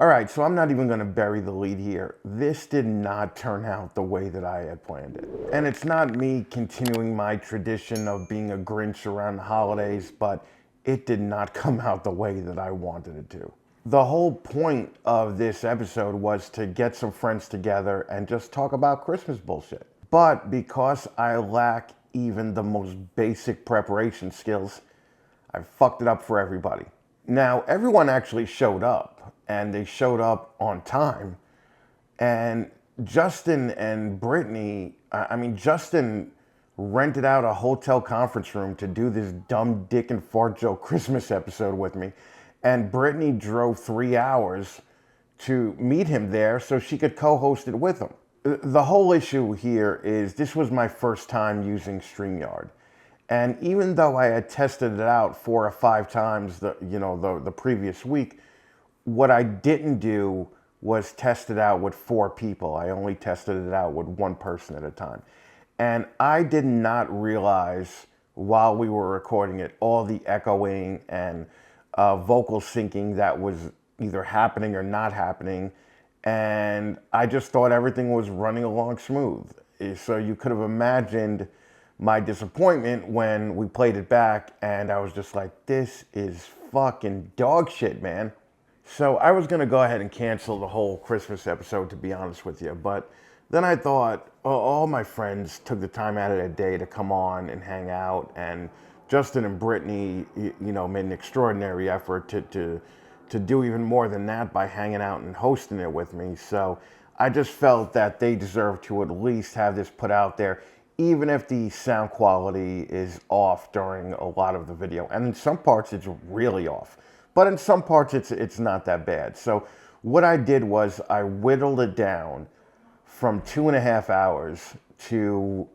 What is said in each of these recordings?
All right, so I'm not even going to bury the lead here. This did not turn out the way that I had planned it. And it's not me continuing my tradition of being a Grinch around the holidays, but it did not come out the way that I wanted it to. The whole point of this episode was to get some friends together and just talk about Christmas bullshit. But because I lack even the most basic preparation skills, I fucked it up for everybody. Now, everyone actually showed up, and they showed up on time. And Justin and Brittney, Justin rented out a hotel conference room to do this dumb dick and fart joke Christmas episode with me. And Brittney drove 3 hours to meet him there so she could co-host it with him. The whole issue here is this was my first time using Streamyard. And even though I had tested it out 4 or 5 times the previous week, what I didn't do was test it out with 4 people. I only tested it out with 1 person at a time. And I did not realize while we were recording it all the echoing and vocal syncing that was either happening or not happening. And I just thought everything was running along smooth. So you could have imagined my disappointment when we played it back and I was just like, this is fucking dog shit, man. So I was gonna go ahead and cancel the whole Christmas episode, to be honest with you. But then I thought, all my friends took the time out of their day to come on and hang out. And Justin and Brittney, made an extraordinary effort to do even more than that by hanging out and hosting it with me. So I just felt that they deserve to at least have this put out there, even if the sound quality is off during a lot of the video. And in some parts it's really off, but in some parts it's not that bad. So what I did was I whittled it down from 2.5 hours to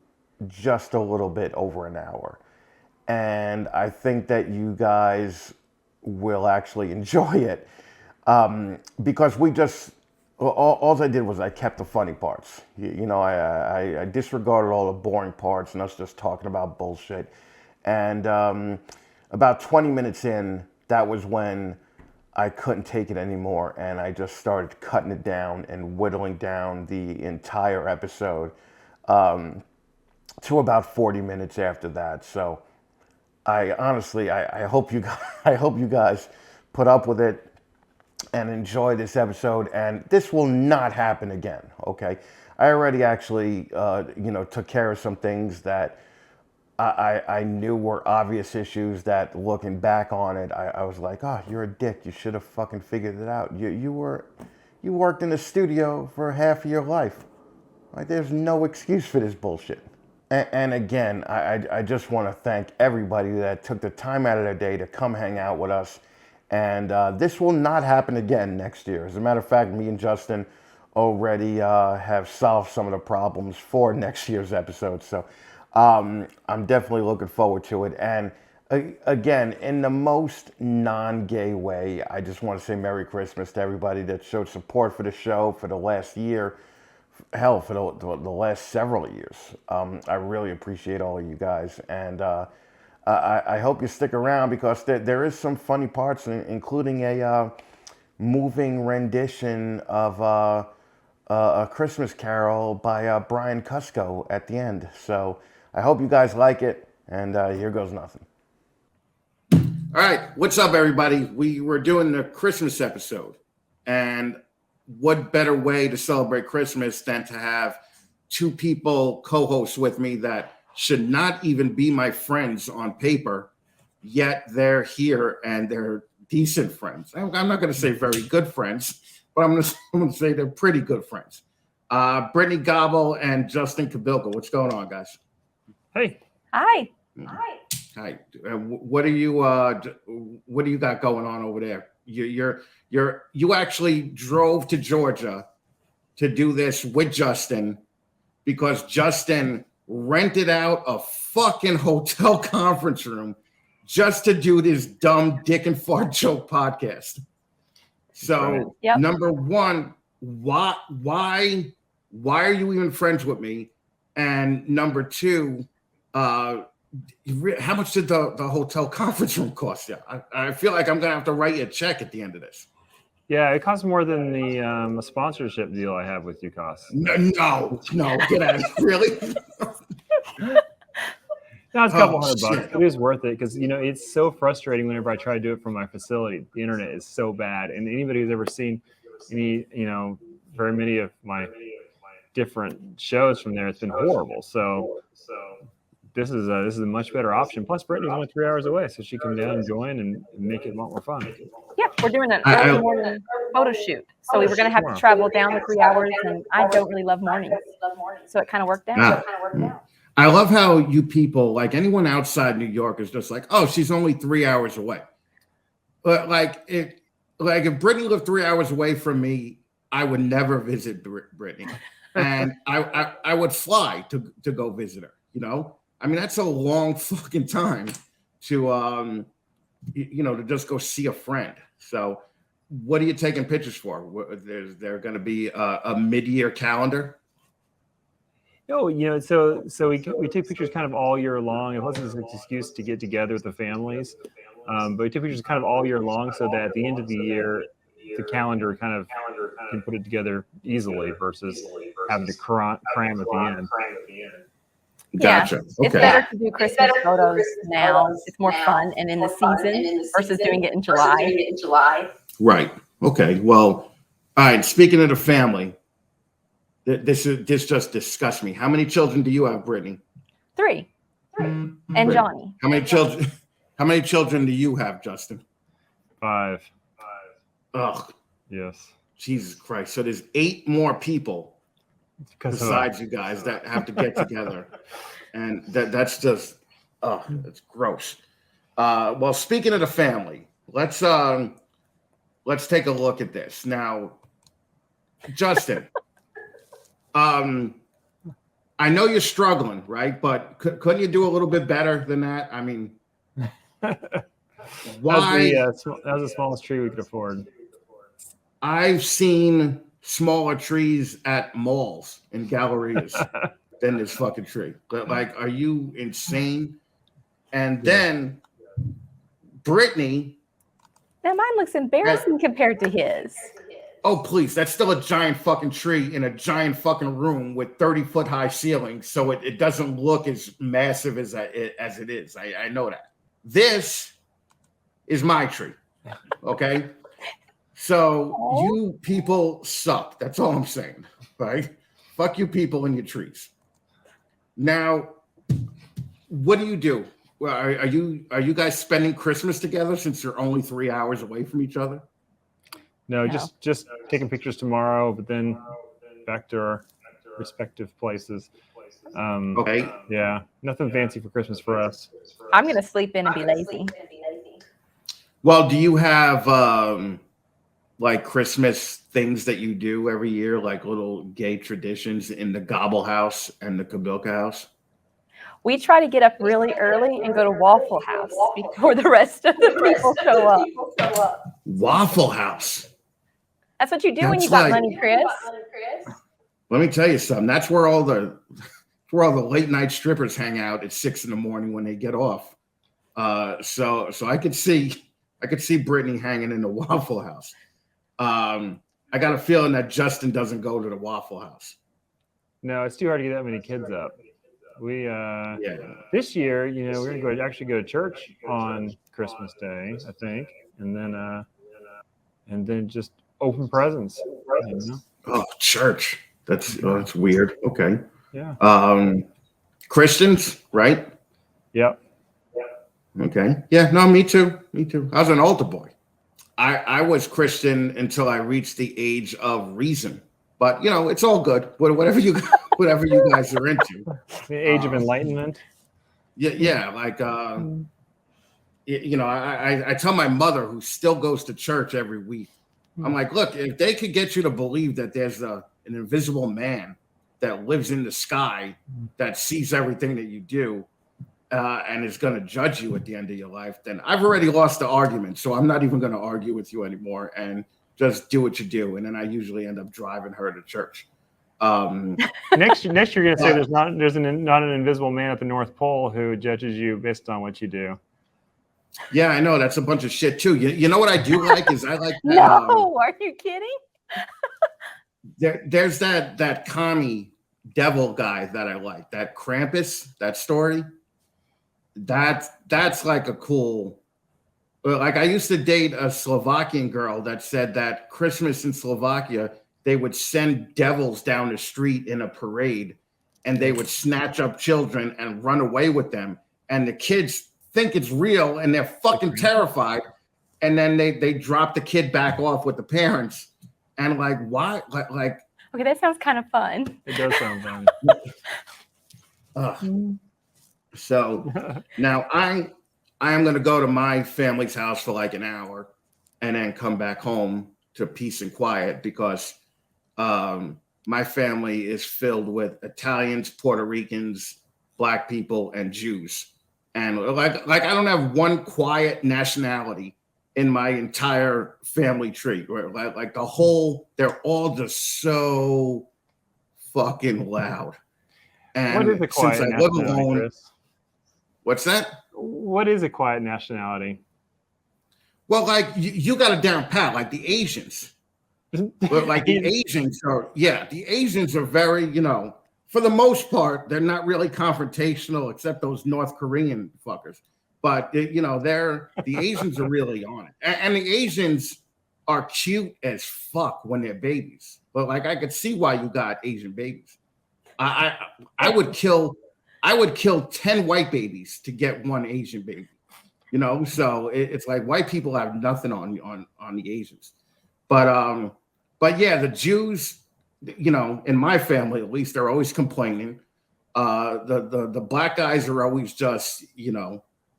just a little bit over an hour. And I think that you guys will actually enjoy it because we just, all I did was I kept the funny parts. I disregarded all the boring parts and us just talking about bullshit. And about 20 minutes in, that was when I couldn't take it anymore, and I just started cutting it down and whittling down the entire episode to about 40 minutes after that. So I honestly hope you guys, I hope you guys put up with it and enjoy this episode. And this will not happen again. Okay, I already actually took care of some things that I knew were obvious issues that, looking back on it, I was like, oh, you're a dick. You should have fucking figured it out. You worked in the studio for half of your life. Like, there's no excuse for this bullshit. And again, I just want to thank everybody that took the time out of their day to come hang out with us. And this will not happen again next year. As a matter of fact, me and Justin already have solved some of the problems for next year's episode. So I'm definitely looking forward to it. And again, in the most non-gay way, I just want to say Merry Christmas to everybody that showed support for the show for the last year. Hell, for the last several years. I really appreciate all of you guys. And I hope you stick around because there is some funny parts, including a moving rendition of A Christmas Carol by Brian Cusco at the end. So I hope you guys like it, and here goes nothing. All right, what's up, everybody? We were doing the Christmas episode, and what better way to celebrate Christmas than to have 2 people co-host with me that should not even be my friends on paper, yet they're here and they're decent friends. I'm not going to say very good friends, but I'm going to say they're pretty good friends. Brittney, Gobble, and Justin Kobylka. What's going on, guys? Hey. Hi. Hi. What do you got going on over there? You actually drove to Georgia to do this with Justin because Justin rented out a fucking hotel conference room just to do this dumb dick and fart joke podcast. So Number one, why are you even friends with me? And number two, how much did the hotel conference room cost you? I feel like I'm gonna have to write you a check at the end of this. Yeah, it costs more than the sponsorship deal I have with you costs. No, get out of here. Really? No, it's a couple $100, but it was worth it because it's so frustrating whenever I try to do it from my facility. The internet is so bad, and anybody who's ever seen any, very many of my different shows from there, it's been horrible. So this is a much better option. Plus, Brittney's only 3 hours away, so she can come down and join and make it a lot more fun. Yep, we're doing an early morning photo shoot, so we were going to have to travel down the 3 hours, and I don't really love mornings, so it kind of worked out. I love how you people, like anyone outside New York, is just like, oh, she's only 3 hours away. But if Brittney lived 3 hours away from me, I would never visit Brittney, and I would fly to go visit her. I mean, that's a long fucking time to to just go see a friend. So, what are you taking pictures for? Is there going to be a mid-year calendar? So we take pictures kind of all year long. It wasn't an excuse to get together with the families, but we take pictures kind of all year long so that at the end of the year, the calendar kind of can put it together easily versus having to cram at the end. Gotcha. Yeah, it's better to do Christmas photos now. It's more fun and in the season versus doing it in July. Right. Okay. Well, all right. Speaking of the family, this just disgusts me. How many children do you have, Brittney? 3. And Johnny. How many children do you have, Justin? 5. Ugh. Yes. Jesus Christ. So there's 8 more people besides you guys that have to get together. And that's just that's gross. Well, speaking of the family, let's take a look at this. Now, Justin, I know you're struggling, right? But couldn't you do a little bit better than that? I mean, why? That was the smallest tree we could afford. I've seen smaller trees at malls and gallerias than this fucking tree. But are you insane? And then Brittney. Now mine looks embarrassing compared to his. Oh, please. That's still a giant fucking tree in a giant fucking room with 30-foot high ceilings. So it doesn't look as massive as it is. I know that. This is my tree. Okay. So you people suck. That's all I'm saying. Right? Fuck you people and your trees. Now, what do you do? Well, are you guys spending Christmas together since you're only 3 hours away from each other? No, just taking pictures tomorrow, but then back to our respective places. Okay. Yeah, nothing fancy for Christmas for us. I'm gonna sleep in and be lazy. Well, do you have like Christmas things that you do every year, like little gay traditions in the Gobble house and the Kobylka house? We try to get up really early and go to Waffle House before the rest of the people show up. Waffle House. That's what you do when you got money, Chris. Let me tell you something. That's where all the late night strippers hang out at 6 a.m. when they get off. So I could see Brittney hanging in the Waffle House. I got a feeling that Justin doesn't go to the Waffle House. No, it's too hard to get that many kids up. We this year, we're gonna actually go to church on Christmas Day, I think, and then just open presents. Oh, church. That's weird. Okay. Yeah. Christians, right? Yep. Okay. Yeah. No, me too. I was an altar boy. I was Christian until I reached the age of reason. But it's all good. Whatever you guys are into. The age of enlightenment. Yeah. Like I tell my mother, who still goes to church every week, I'm like, look, if they could get you to believe that there's an invisible man that lives in the sky that sees everything that you do and is going to judge you at the end of your life, then I've already lost the argument. So I'm not even going to argue with you anymore and just do what you do. And then I usually end up driving her to church. Next year you're going to say there's not an invisible man at the North Pole who judges you based on what you do. Yeah, I know that's a bunch of shit too. You know what I do like is I like that, No, are you kidding? there's that commie devil guy that I like, that Krampus, that story. That's like a cool, like I used to date a Slovakian girl that said that Christmas in Slovakia, they would send devils down the street in a parade and they would snatch up children and run away with them. And the kids think it's real and they're fucking terrified. And then they drop the kid back off with the parents. And like, why? Like Okay, that sounds kind of fun. It does sound fun. So now I am going to go to my family's house for like an hour and then come back home to peace and quiet because my family is filled with Italians, Puerto Ricans, Black people, and Jews. And like I don't have one quiet nationality in my entire family tree. Right? Like the whole, they're all just so fucking loud. And What is a quiet since I live nationality, alone, Chris? what's that? What is a quiet nationality? Well, like you got it down pat, like the Asians. But like the Asians are very, for the most part, they're not really confrontational except those North Korean fuckers. But the Asians are really on it. And the Asians are cute as fuck when they're babies. But like I could see why you got Asian babies. I would kill 10 white babies to get one Asian baby. So it's like white people have nothing on the Asians. But yeah, the Jews, in my family at least, they're always complaining. The Black guys are always just,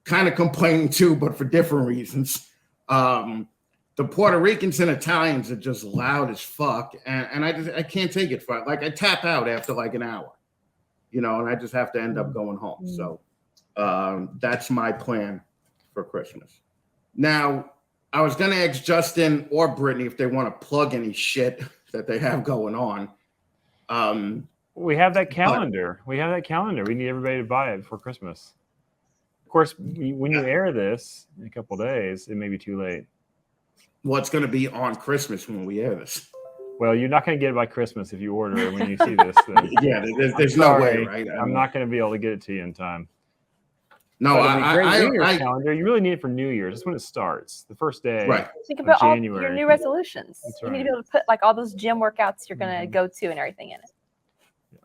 kind of complaining too, but for different reasons. The Puerto Ricans and Italians are just loud as fuck, and I can't take it. Like I tap out after like an hour, and I just have to end up going home. So that's my plan for Christmas. Now, I was gonna ask Justin or Brittney if they want to plug any shit that they have going on. We have that calendar. We need everybody to buy it before Christmas. Of course, when you air this in a couple of days, it may be too late. Well, it's going to be on Christmas when we air this. Well, you're not going to get it by Christmas if you order it when you see this. Yeah, there's no way, right? I'm not going to be able to get it to you in time. No, New Year's calendar. You really need it for New Year's. That's when it starts. The first day. Right. Think about all January. your new resolutions. That's You need to right. be able to put like all those gym workouts you're going to go to and everything in it.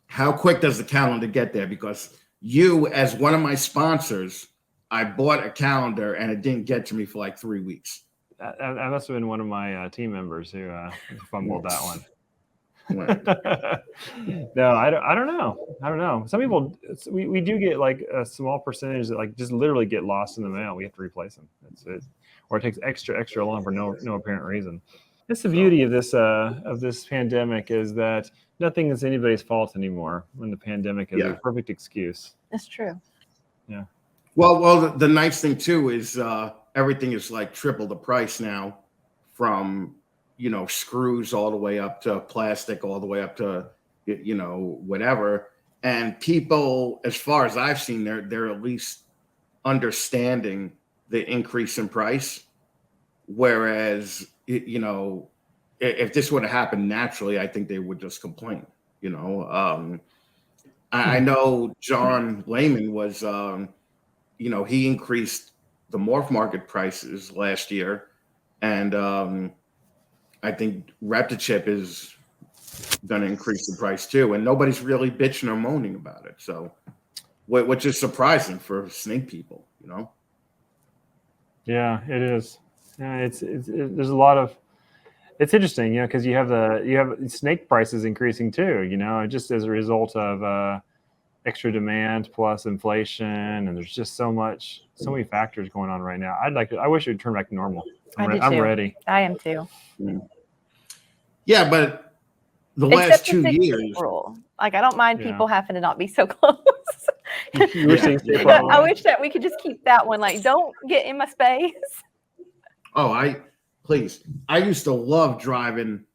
How quick does the calendar get there? Because you, as one of my sponsors, I bought a calendar and it didn't get to me for like 3 weeks. That must have been one of my team members who fumbled that one. Right. No, I don't know. Some people, we do get like a small percentage that like just literally get lost in the mail. We have to replace them. That's it. Or it takes extra long for no apparent reason. That's the beauty of this pandemic is that nothing is anybody's fault anymore when the pandemic is a perfect excuse. That's true. Yeah. Well, the nice thing too is everything is like triple the price now, from screws all the way up to plastic, all the way up to whatever. And people, as far as I've seen, they're at least understanding the increase in price. Whereas if this would have happened naturally, I think they would just complain. I know John Lehman was. He increased the morph market prices last year, and I think ReptiChip is going to increase the price too, and nobody's really bitching or moaning about it. So, which is surprising for snake people, Yeah, it is. Yeah, there's a lot of. It's interesting, because you have snake prices increasing too. Just as a result of extra demand plus inflation, and there's just so many factors going on right now. I wish it would turn back to normal. I'm ready. I am too. Yeah, but the Except last the 2 6 years, feet rule. Like I don't mind people having to not be so close. You were saying I wish that we could just keep that one. Like, don't get in my space. Oh, I used to love driving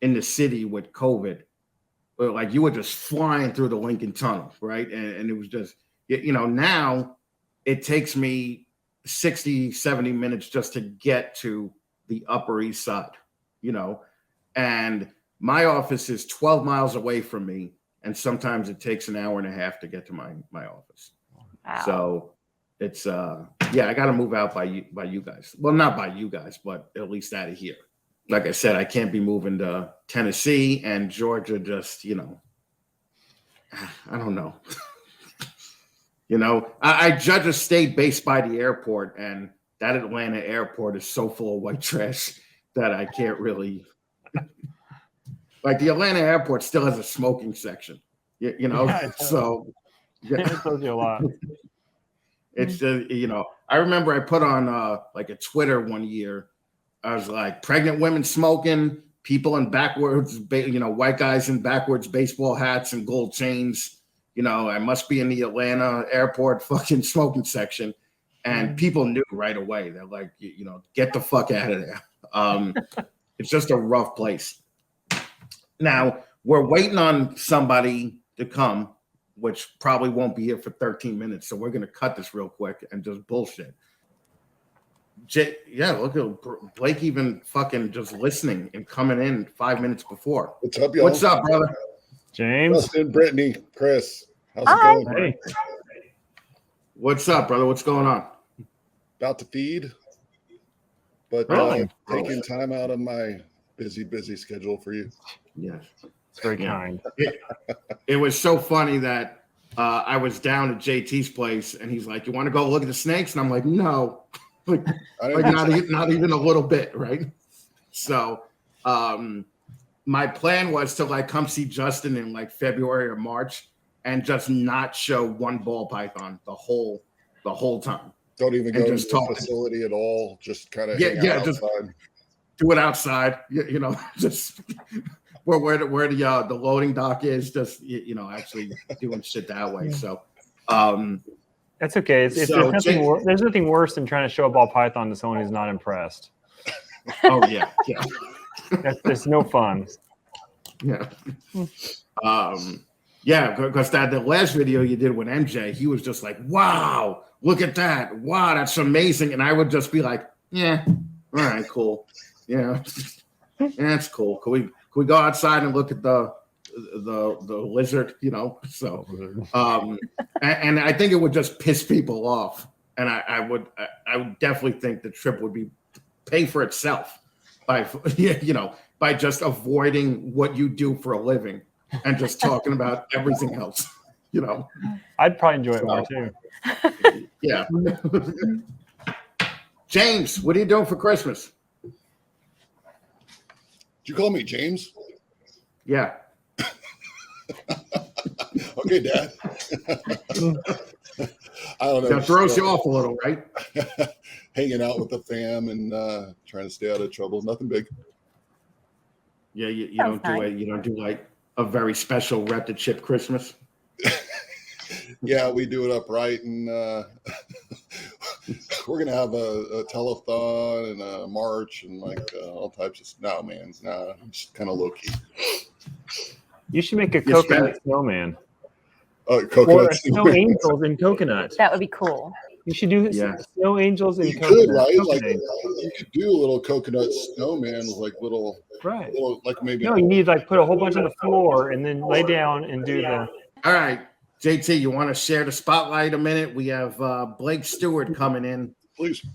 in the city with COVID. Like you were just flying through the Lincoln Tunnel, right? And it was just, now it takes me 60, 70 minutes just to get to the Upper East Side, you know, and my office is 12 miles away from me. And sometimes it takes an hour and a half to get to my office. Wow. So it's, yeah, I got to move out by you guys. Well, not by you guys, but at least out of here. Like I said, I can't be moving to Tennessee and Georgia. Just, you know, I don't know. You know, I judge a state based by the airport, and that Atlanta airport is so full of white trash that I can't really. Like the Atlanta airport still has a smoking section, you know. Yeah, so it tells you a lot. It's just, you know, I remember I put on like a Twitter one year. I was like, pregnant women smoking, people in backwards, you know, white guys in backwards baseball hats and gold chains. You know, I must be in the Atlanta airport fucking smoking section. And people knew right away. They're like, you know, get the fuck out of there. It's just a rough place. Now, we're waiting on somebody to come, which probably won't be here for 13 minutes. So we're going to cut this real quick and just bullshit. Yeah, look at Blake even fucking just listening and coming in 5 minutes before. What's up, y'all? What's up, brother? James. Justin, Brittney, Chris. How's Hi. it going? Hey. What's up, brother? What's going on? About to feed, but Really? taking time out of my busy schedule for you. Yes. It's very kind. It was so funny that I was down at JT's place and he's like, "You want to go look at the snakes?" And I'm like, "No." Like not even a little bit, right? So my plan was to like come see Justin in like February or March and just not show one ball python the whole time. Don't even go to just the talk. facility at all. Just kind of just do it outside. You know, just where the loading dock is. Just you know, actually doing shit that way. So. That's okay. There's nothing worse than trying to show a ball python to someone who's not impressed. Oh yeah. It's no fun. Yeah. Yeah, because the last video you did with MJ, he was just like, "Wow, look at that! Wow, that's amazing!" And I would just be like, "Yeah, all right, cool. Yeah, that's cool. Can we go outside and look at the lizard, you know?" So and I think it would just piss people off, and I would definitely think the trip would be pay for itself by you know, by just avoiding what you do for a living and just talking about everything else, you know. I'd probably enjoy it more too. Yeah. James, what are you doing for Christmas? Did you call me James? Yeah. Okay, Dad. I don't know. That throws you off a little, right? Hanging out with the fam and trying to stay out of trouble. Nothing big. Yeah, you don't do like a very special ReptiChip Christmas. Yeah, we do it upright, and we're gonna have a telethon and a march and like all types of. No, man, no, just kind of low key. You should make a coconut snowman. Oh, Or coconut. snow angels in coconut. That would be cool. You should do snow angels in You coconut. could, right? Like Coconut. you could do a little coconut snowman with like little, Right. like maybe. No, you need to like put a whole bunch on the floor and then lay down and do the. All right, JT, you want to share the spotlight a minute? We have Blake Stewart coming in. Please.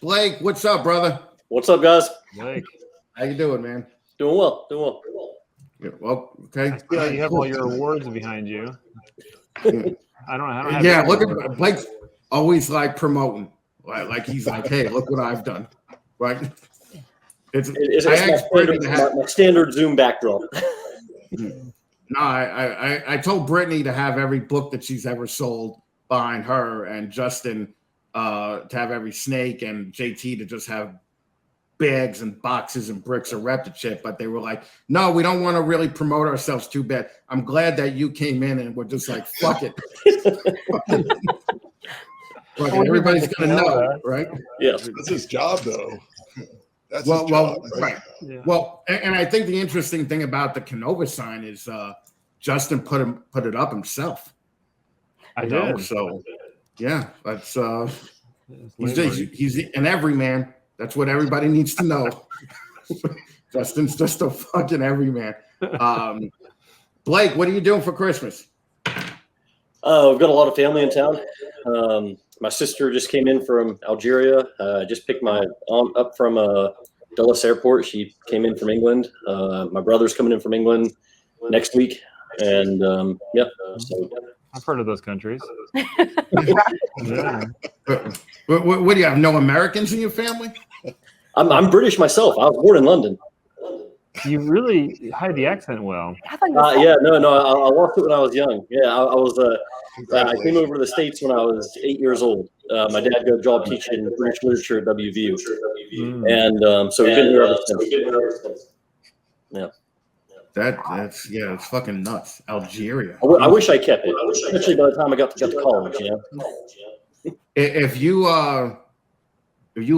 Blake, what's up, brother? What's up, guys? Like, How you doing, man? Doing well. Yeah, well, okay. I feel like you have all your awards behind you. I don't have. Yeah, look at Blake's always like promoting, like he's like, "Hey, look what I've done," right? It's my standard Zoom backdrop. No, I told Brittney to have every book that she's ever sold behind her, and Justin to have every snake, and JT to just have bags and boxes and bricks of ReptiChip. But they were like, "No, we don't want to really promote ourselves too bad." I'm glad that you came in and we're just like, "Fuck it." Like, everybody's gonna know, right? Yes, That's his job, though. That's Well, his job, right. Yeah. Well, and I think the interesting thing about the Kinova sign is Justin put it up himself. I You know, did. so yeah, that's He's an everyman. That's what everybody needs to know. Justin's just a fucking everyman. Blake, what are you doing for Christmas? We've got a lot of family in town. My sister just came in from Algeria. Just picked my aunt up from Dulles Airport. She came in from England. My brother's coming in from England next week. And so I've heard of those countries. Yeah. What do you have? No Americans in your family? I'm British myself. I was born in London. You really hide the accent well. No, I lost it when I was young. Yeah, I came over to the States when I was 8 years old. My dad got a job teaching British literature at WVU, and so we've been here ever since. Yeah. It's fucking nuts. Algeria. I wish I kept it, especially by the time I got to college. Yeah. If you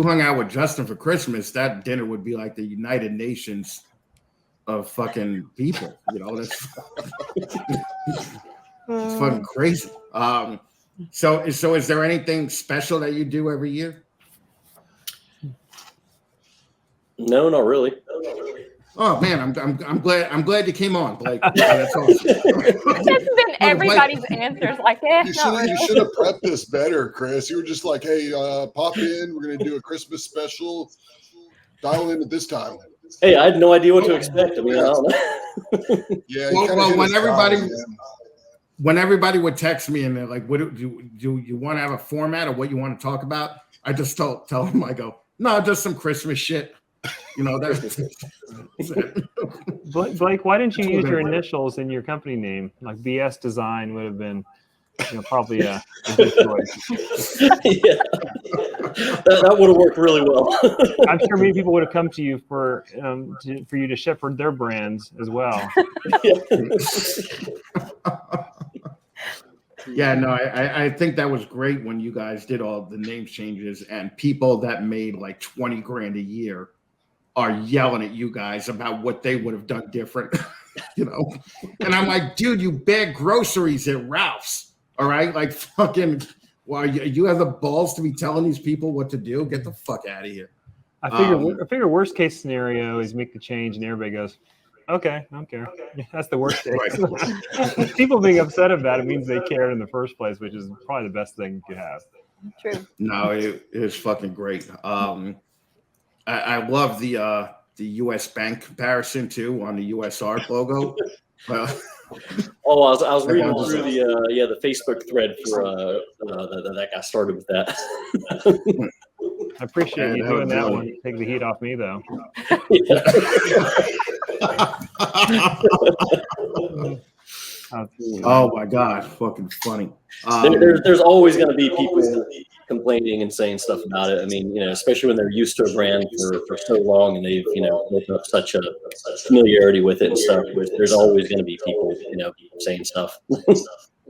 hung out with Justin for Christmas, that dinner would be like the United Nations of fucking people. You know, that's it's fucking crazy. So is there anything special that you do every year? No, not really. Oh man, I'm glad you came on, Blake. That's awesome. That's been everybody's answers. Like, You should have prepped this better, Chris. You were just like, "Hey, pop in. We're gonna do a Christmas special. Dial in at this time." Hey, I had no idea what to expect. I mean, I don't know. Yeah. Well, when everybody would text me and they're like, "What do you want to have a format of what you want to talk about?" I just tell them, I go, "No, just some Christmas shit." You know, that's Blake, why didn't you use your initials in your company name? Like BS Design would have been, probably a good choice. Yeah, that would have worked really well. I'm sure many people would have come to you for you to shepherd their brands as well. Yeah, no, I think that was great when you guys did all the name changes, and people that made like 20 grand a year are yelling at you guys about what they would have done different, And I'm like, dude, you bag groceries at Ralph's, all right? Like, fucking, you have the balls to be telling these people what to do? Get the fuck out of here. I figure worst case scenario is make the change and everybody goes, okay, I don't care. That's the worst case. Right. People being upset about it means they cared in the first place, which is probably the best thing you could have. True. No, it is fucking great. I love the U.S. Bank comparison too on the USR logo. I was reading through the Facebook thread for that got started with that. I appreciate you doing that one. Take the heat off me though. Oh my God, fucking funny. There's always going to be people complaining and saying stuff about it. I mean, especially when they're used to a brand for so long and they've built up such a familiarity with it and stuff. There's always going to be people saying stuff.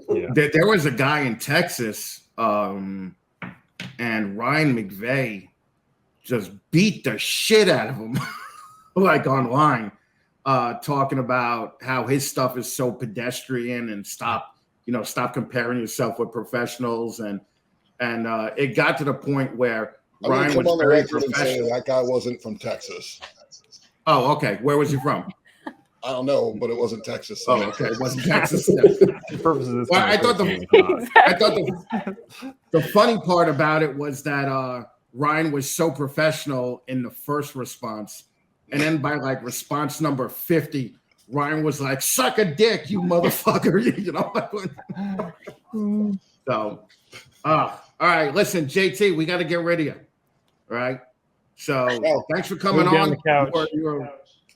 Yeah. There was a guy in Texas, and Ryan McVeigh just beat the shit out of him, like online, talking about how his stuff is so pedestrian and stop comparing yourself with professionals, and it got to the point where Ryan was very professional. That guy wasn't from Texas. Oh, okay. Where was he from? I don't know, but it wasn't Texas. So. Oh, okay. It wasn't Texas. Well, I thought the funny part about it was that Ryan was so professional in the first response, and then by like response number 50, Ryan was like, "Suck a dick, you motherfucker!" So, all right. Listen, JT, we got to get rid of you. All right. So, thanks for coming on. The couch.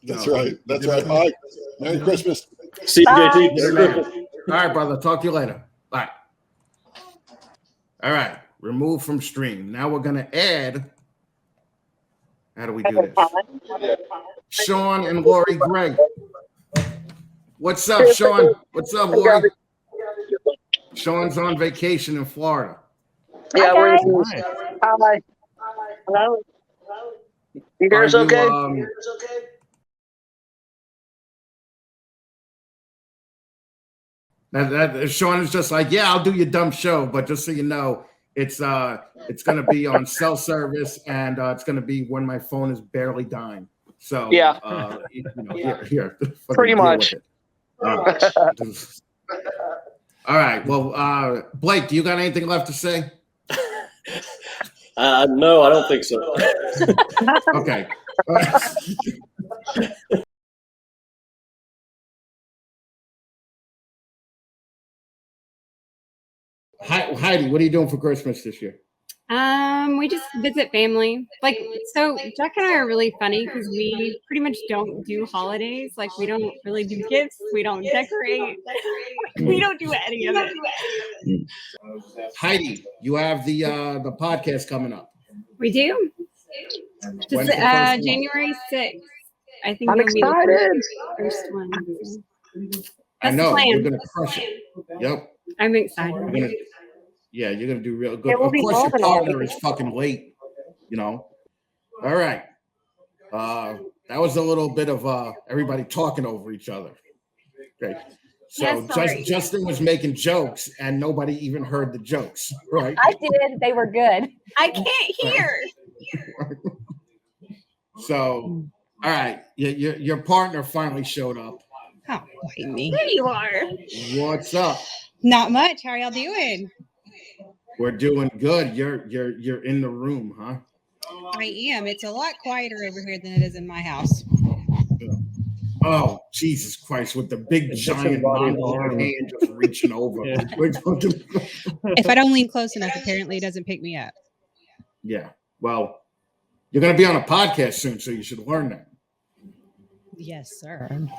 That's right. That's right. All right. Merry Christmas. See you, JT. All right, brother. Talk to you later. Bye. All right. Remove from stream. Now we're going to add. How do we do this? Shawn and Lori Gregg. What's up, Shawn? What's up, Lori? Shawn's on vacation in Florida. Yeah, Hi, Hi. Hello. You guys okay? That Shawn is just like, yeah, I'll do your dumb show, but just so you know, It's gonna be on cell service, and it's gonna be when my phone is barely dying. So Yeah. Here, Pretty deal much. with it. All right. Well, Blake, do you got anything left to say? No, I don't think so. Okay. Heidi, what are you doing for Christmas this year? We just visit family. Like, so Jack and I are really funny because we pretty much don't do holidays. Like, we don't really do gifts. We don't decorate. We don't do any of it. Heidi, you have the podcast coming up. We do. When's Just the first one? January 6th. I think I'm it'll be the excited. first one. I That's the know plan. you're gonna crush it. Yep. I'm excited. You're gonna do real good. It will Of be course, your golden partner already. is fucking late. You know. All right. That was a little bit of everybody talking over each other. Okay. So Yeah, sorry. Justin was making jokes, and nobody even heard the jokes, right? I did. They were good. I can't hear. So, all right, your partner finally showed up. Oh, wait me. There you are. What's up? Not much. How are y'all doing? We're doing good. You're in the room, huh? I am. It's a lot quieter over here than it is in my house. Oh, Jesus Christ, with the big It's just giant somebody's monolith arm. hand just reaching over. Yeah. If I don't lean close enough, apparently it doesn't pick me up. Yeah. Well, you're going to be on a podcast soon, so you should learn that. Yes, sir. I'm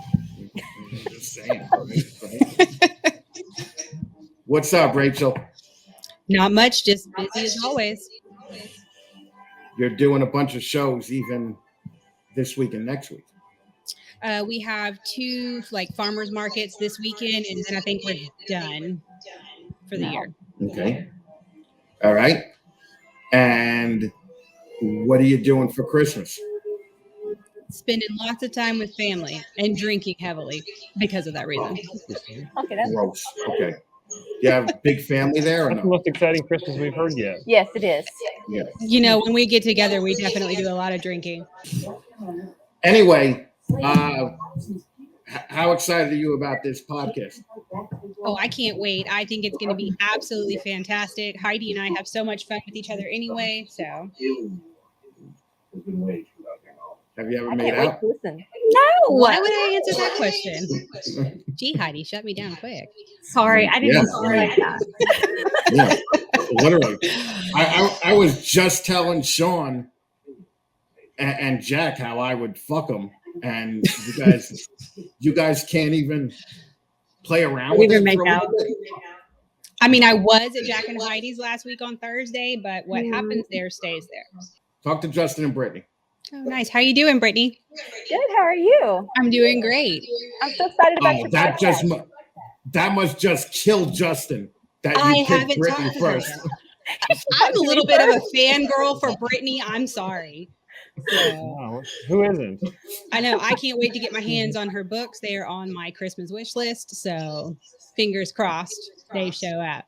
just saying. Right? What's up, Rachel? Not much. Just busy as always. You're doing a bunch of shows even this week and next week. We have 2 like farmers markets this weekend, and then I think we're done for the year. Okay. All right. And what are you doing for Christmas? Spending lots of time with family and drinking heavily because of that reason. Okay, that's Gross. Okay. You have a big family there or That's the no? most exciting Christmas we've heard yet. yes, it is. Yeah. You know, when we get together, we definitely do a lot of drinking. Anyway, how excited are you about this podcast? Oh, I can't wait. I think it's going to be absolutely fantastic. Heidi and I have so much fun with each other anyway. So, Have you ever I made can't wait out? to listen. why would I answer that question? Gee, Heidi, shut me down quick. Sorry, I didn't Yeah. feel like that. Yeah, literally. I was just telling Shawn and Jack how I would fuck them, and you guys can't even play around with Even it make for a out. little bit? I mean, I was at Jack and Heidi's last week on Thursday, but what happens there stays there. Talk to Justin and Brittney. Oh, nice. How you doing, Brittney? Good. How are you? I'm doing great. I'm so excited about Oh, your that podcast. that must just kill Justin. That I you picked haven't Brittney talked to her first. yet. I'm a little bit of a fangirl for Brittney. I'm sorry. So, Wow, who isn't? I know. I can't wait to get my hands on her books. They are on my Christmas wish list. So fingers crossed they show up.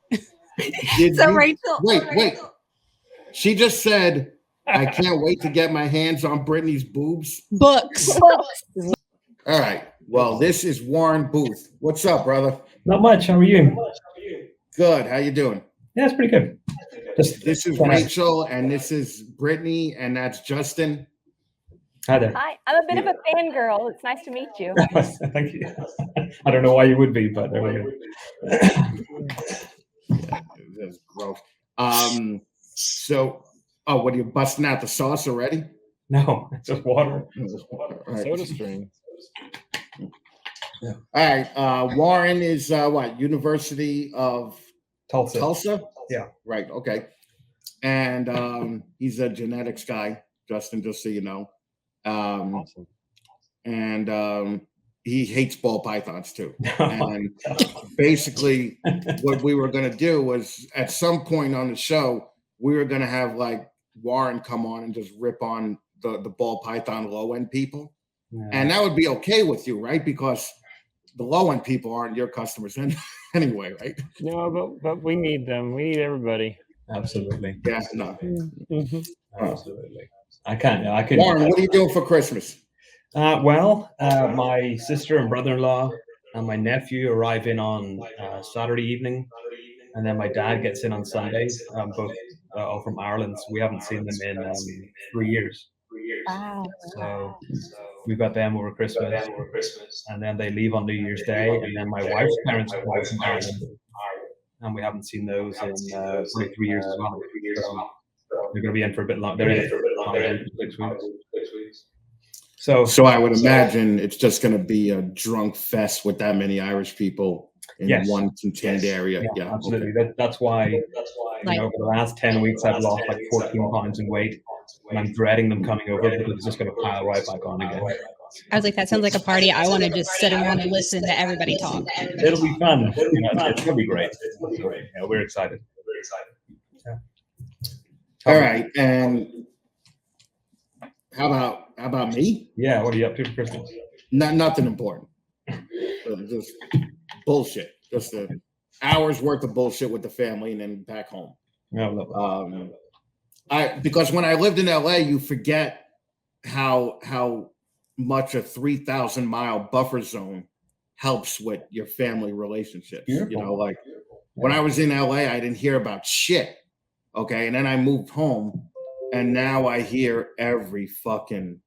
Did So you- Rachel, Wait. She just said, I can't wait to get my hands on Brittany's boobs. Books. All right. Well, this is Warren Booth. What's up, brother? Not much. How are you? Good. How you doing? Yeah, it's pretty good. Just This is trying to- Rachel, and this is Brittany, and that's Justin. Hi there. Hi, I'm a bit of a fangirl. It's nice to meet you. Thank you. I don't know why you would be, but there we go. That's gross. So, what are you busting out the sauce already? No, it's just water. All right. Soda stream. All right. Warren is what? University of Tulsa. Tulsa? Yeah. Right. Okay. And he's a genetics guy, Justin, just so you know. Awesome. And he hates ball pythons too. And basically, what we were going to do was at some point on the show, we were going to have like Warren come on and just rip on the ball python low end people. Yeah. And that would be okay with you, right? Because the low end people aren't your customers anyway, right? No, but we need them. We need everybody. Absolutely. Yeah, no. Absolutely. I can't. Warren, what are you doing for Christmas? My sister and brother-in-law and my nephew arrive in on Saturday evening, and then my dad gets in on Sundays. Both all from Ireland, so we haven't seen them in 3 years. Wow. So we've got them over Christmas, and then they leave on New Year's Day, and then my wife's parents come over from Ireland, and we haven't seen those in 3 years as well. So they're going to be in for a bit long. They're in for a bit longer, 6 weeks. So I would imagine it's just going to be a drunk fest with that many Irish people in one contained area. Yeah, absolutely. Okay. That's why. Over the last 10 weeks, I've lost like 14 pounds in weight, and I'm dreading them coming over because it's just going to pile right back on again. I was like, that sounds like a party. I want to just sit around and listen to everybody talk. It'll be fun. It's going to be great. Yeah, we're excited. Yeah. All right, and how about me? Yeah, what are you up to for Christmas? Nothing important. Just bullshit. Just an hour's worth of bullshit with the family, and then back home. Because when I lived in LA, you forget how much a 3,000-mile buffer zone helps with your family relationships. Beautiful. Like when I was in LA, I didn't hear about shit. Okay, and then I moved home, and now I hear every fucking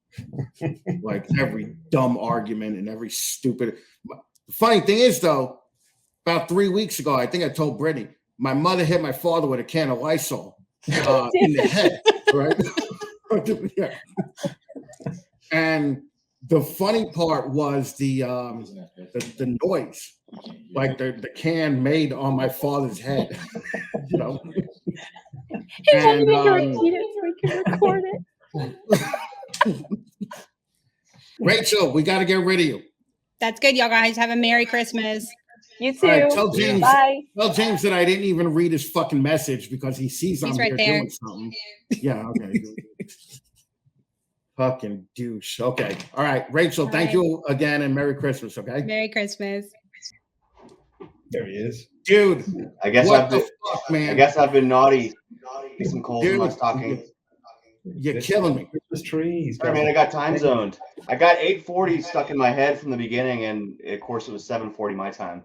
like every dumb argument and every stupid. The funny thing is, though, about 3 weeks ago, I think I told Brittney, my mother hit my father with a can of Lysol in the head, right? Yeah. And the funny part was the noise, like the can made on my father's head, He wanted me to repeat it so we could record it. Rachel, we got to get rid of you. That's good, y'all guys. Have a Merry Christmas. You too. Right, tell James. Bye. Tell James that I didn't even read his fucking message because he sees I'm right here there. doing something. Yeah. Okay. Fucking douche. Okay. All right, Rachel. Thank you again, and Merry Christmas. Okay. Merry Christmas. There he is, dude. I guess I've been naughty. Some cold Dude, when talking. You're killing me. Christmas trees. Sorry, man, I got time zoned. I got 8:40 stuck in my head from the beginning, and of course it was 7:40 my time.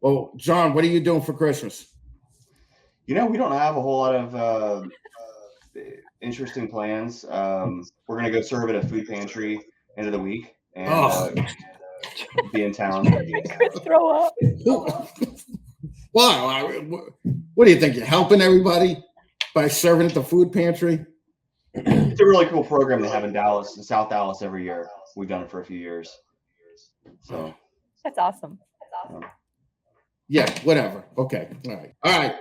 Well, John, what are you doing for Christmas? We don't have a whole lot of interesting plans. We're gonna go serve at a food pantry end of the week and be in town. Throw up. Wow. What do you think? You're helping everybody by serving at the food pantry? It's a really cool program they have in Dallas, in South Dallas, every year. We've done it for a few years. So That's awesome. Yeah, whatever. Okay. All right.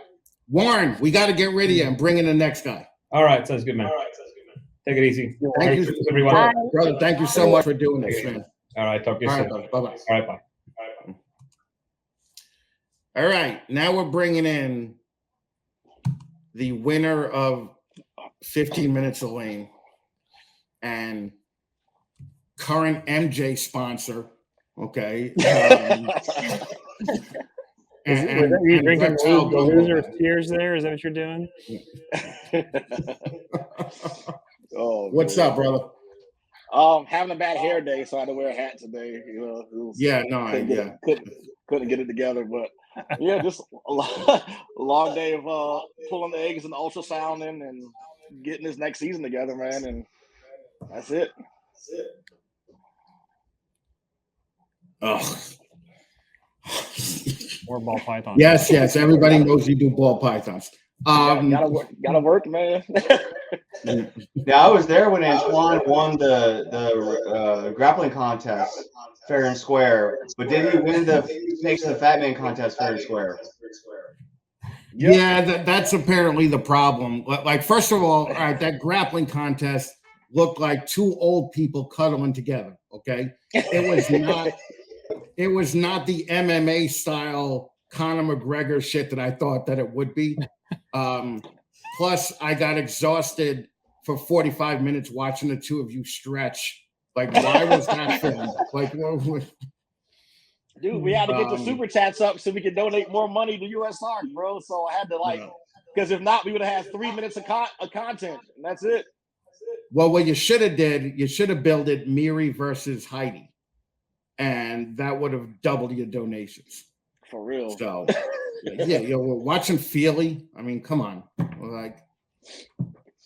Warren, we got to get rid of you and bring in the next guy. All right, sounds good, man. Take it easy. Thank you, everyone. Brother, thank you so much for doing this, man. All right, talk to you soon. Bye-bye. All right, bye. All right, now we're bringing in the winner of 15 Minutes of Lane and current MJ sponsor, okay? Are you drinking the loser's tears there? Is that what you're doing? What's up, brother? Having a bad hair day, so I had to wear a hat today. Couldn't get it together, but yeah, just a long day of pulling the eggs and ultrasounding and getting this next season together, man, and that's it. Oh. Or ball pythons. Yes. Everybody knows you do ball pythons. Gotta work, man. Yeah, I was there when Antoine won the grappling contest fair and square, but did he win the Fatman contest fair and square? Yeah, that's apparently the problem. Like, first of all right, that grappling contest looked like two old people cuddling together. Okay, it was not the MMA style Conor McGregor shit that I thought that it would be. Plus, I got exhausted for 45 minutes watching the two of you stretch. Like, why was that filmed? Like, dude, we had to get the super chats up so we could donate more money to US Arc, bro. So I had to Because if not, we would have had 3 minutes of content, and that's it. Well, what you should have did, you should have built it Miri versus Heidi, and that would have doubled your donations. For real. So, yeah, we're watching Feely. I mean, come on, like,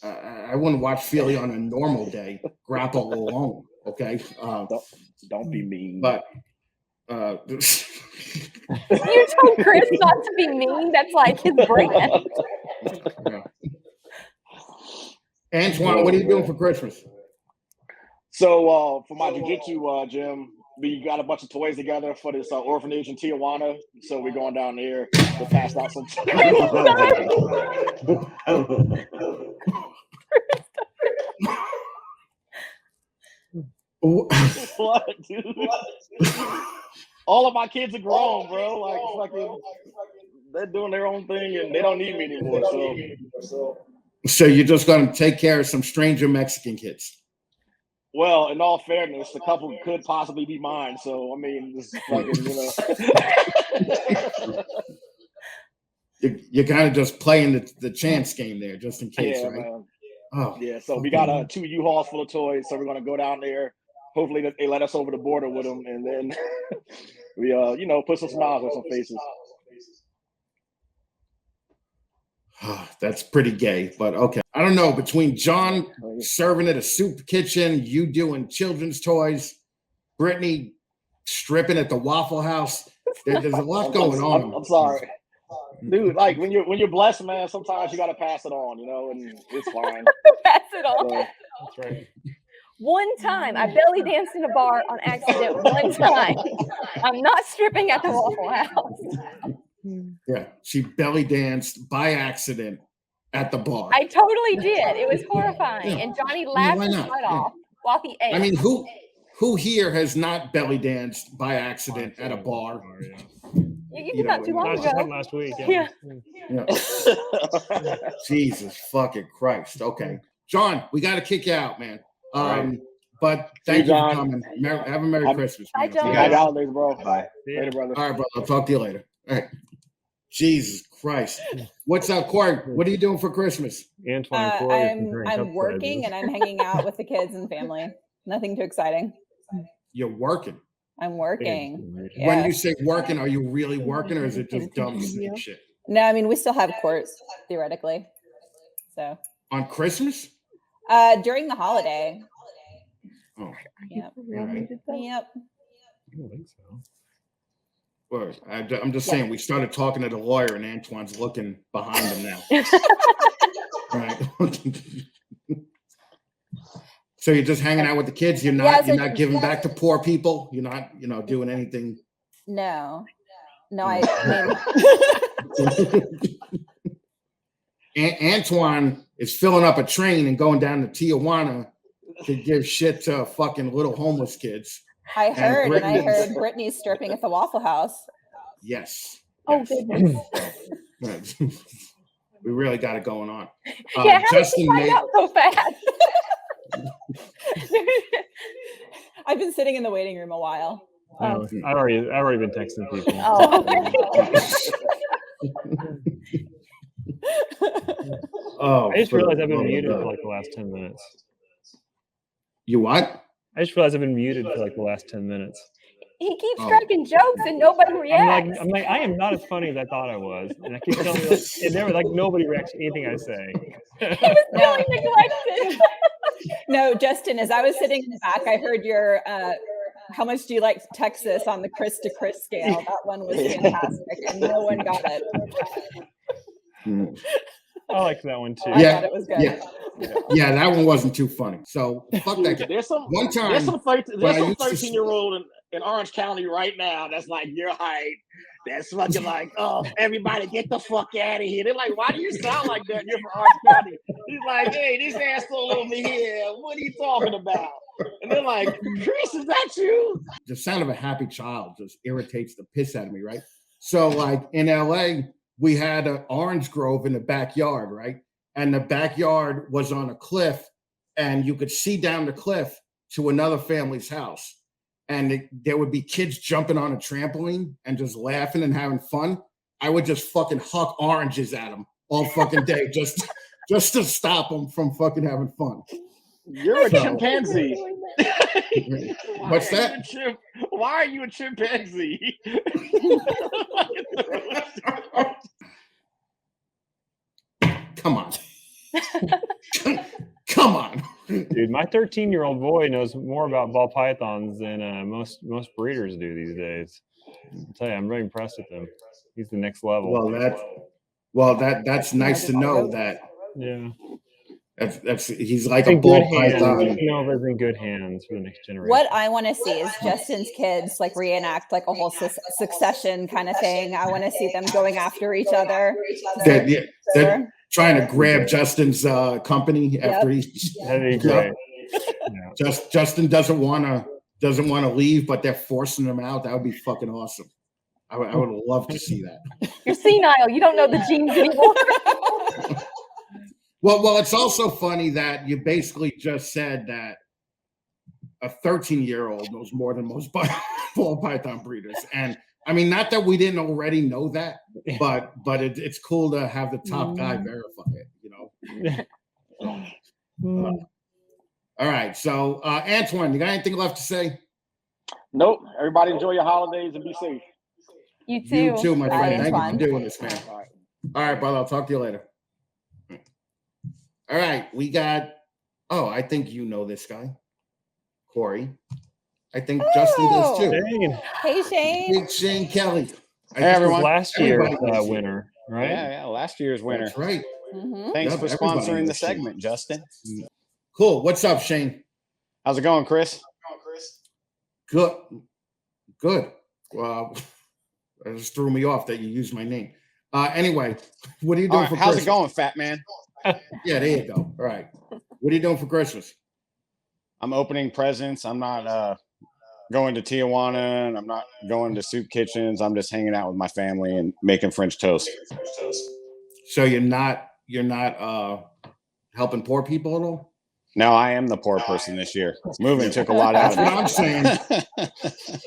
I wouldn't watch Feely on a normal day. Grapple alone, okay? Don't be mean. But you told Chris not to be mean. That's like his brand. Yeah. Antoine, what are you doing for Christmas? So for my jiu-jitsu gym, we got a bunch of toys together for this orphanage in Tijuana. So we're going down there to pass out some. What, dude? All of my kids are grown, bro. Like fucking, they're doing their own thing and they don't need me anymore. So you're just gonna take care of some stranger Mexican kids? Well, in all fairness, the couple could possibly be mine. So I mean, this is fucking, You're kind of just playing the chance game there, just in case, right? Man. Oh, yeah. So we got 2 U-Hauls full of toys. So we're gonna go down there. Hopefully they let us over the border with them, and then we put some smiles on some faces. That's pretty gay, but okay. I don't know, between John serving at a soup kitchen, you doing children's toys, Brittney stripping at the Waffle House, there's a lot going on. I'm sorry, dude. Like when you're blessed, man, sometimes you gotta pass it on, and it's fine. Pass it on. That's right. One time, I belly danced in a bar on accident. One time, I'm not stripping at the Waffle House. Yeah, she belly danced by accident at the bar. I totally did. It was horrifying, and Johnny laughed his butt off while he ate. I mean, who here has not belly danced by accident at a bar? You did not too long ago. Last week. Yeah. Jesus fucking Christ. Okay, John, we got to kick you out, man. Right. But thank you for coming. Have a Merry Christmas. Bye, John. Happy holidays, bro. Bye. Later, brother. All right, brother. I'll talk to you later. All right. Jesus Christ. What's up, Corey? What are you doing for Christmas? Antoine, I'm working and I'm hanging out with the kids and family. Nothing too exciting. You're working. I'm working. When you say working, are you really working, or is it just dumb shit? No, I mean we still have courts theoretically. So on Christmas? During the holiday. Oh. Yep. Right. Yep. I don't think so. Well, I'm just saying, we started talking to the lawyer, and Antoine's looking behind him now. Right. So you're just hanging out with the kids. You're not giving back to poor people. You're not, doing anything. No, I mean, Antoine is filling up a train and going down to Tijuana to give shit to fucking little homeless kids. I heard Brittney's stripping at the Waffle House. Yes. Oh, goodness. We really got it going on. Yeah, how did you find out so fast? I've been sitting in the waiting room a while. I've already been texting people. Oh. Oh, I just realized I've been muted for like the last 10 minutes. You what? I just realized I've been muted for like the last 10 minutes. He keeps cracking jokes and nobody reacts. I'm like, I am not as funny as I thought I was. And I keep telling you, and never nobody reacts to anything I say. He was really neglected. No, Justin, as I was sitting in the back, I heard your how much do you like Texas on the Chris to Chris scale? That one was fantastic and no one got it. I like that one too. I thought it was good. Yeah, that one wasn't too funny. So fuck that guy. There's some 13-year-old in Orange County right now that's like your height. That's fucking like, oh, everybody get the fuck out of here. They're like, why do you sound like that? You're from Orange County. He's like, hey, this asshole over here. What are you talking about? And they're like, Chris, is that you? The sound of a happy child just irritates the piss out of me, right? So like in LA, we had an orange grove in the backyard, right? And the backyard was on a cliff, and you could see down the cliff to another family's house. And there would be kids jumping on a trampoline and just laughing and having fun. I would just fucking huck oranges at them all fucking day just to stop them from fucking having fun. You're a chimpanzee. What's that? Why are you a chimpanzee? Come on. Come on. Dude, my 13-year-old boy knows more about ball pythons than most breeders do these days. I'll tell you, I'm really impressed with him. He's the next level. Well, that's nice to know that. Yeah. That's he's like a ball python. Kinova's in good hands for the next generation. What I want to see is Justin's kids like reenact like a whole succession kind of thing. I want to see them going after each other. They're trying to grab Justin's company after he's. That'd be great. Justin doesn't want to leave, but they're forcing him out. That would be fucking awesome. I would love to see that. You're senile. You don't know the genes anymore. Well, it's also funny that you basically just said that a 13-year-old knows more than most ball python breeders. And I mean, not that we didn't already know that, but it's cool to have the top guy verify it, you know? All right. So, Antoine, you got anything left to say? Nope. Everybody enjoy your holidays and be safe. You too. You too, my friend. Thank Antoine. you for doing this, man. All right, brother. I'll talk to you later. All right, we got. Oh, I think you know this guy, Corey. I think Justin does too. Hey, Shane. Big Shane Kelly. Hey, everyone. Last year's winner, right? Yeah, last year's winner. That's right. Thanks Yep, for everybody sponsoring the knows Shane. segment, Justin. Cool. What's up, Shane? How's it going, Chris? Good. Well, it just threw me off that you used my name. Anyway, what are you doing for how's Christmas? it going, fat man? Yeah, there you go. All right. What are you doing for Christmas? I'm opening presents. I'm not going to Tijuana, and I'm not going to soup kitchens. I'm just hanging out with my family and making French toast. So you're not helping poor people at all? No, I am the poor person this year. Moving took a lot out That's of me. what I'm saying.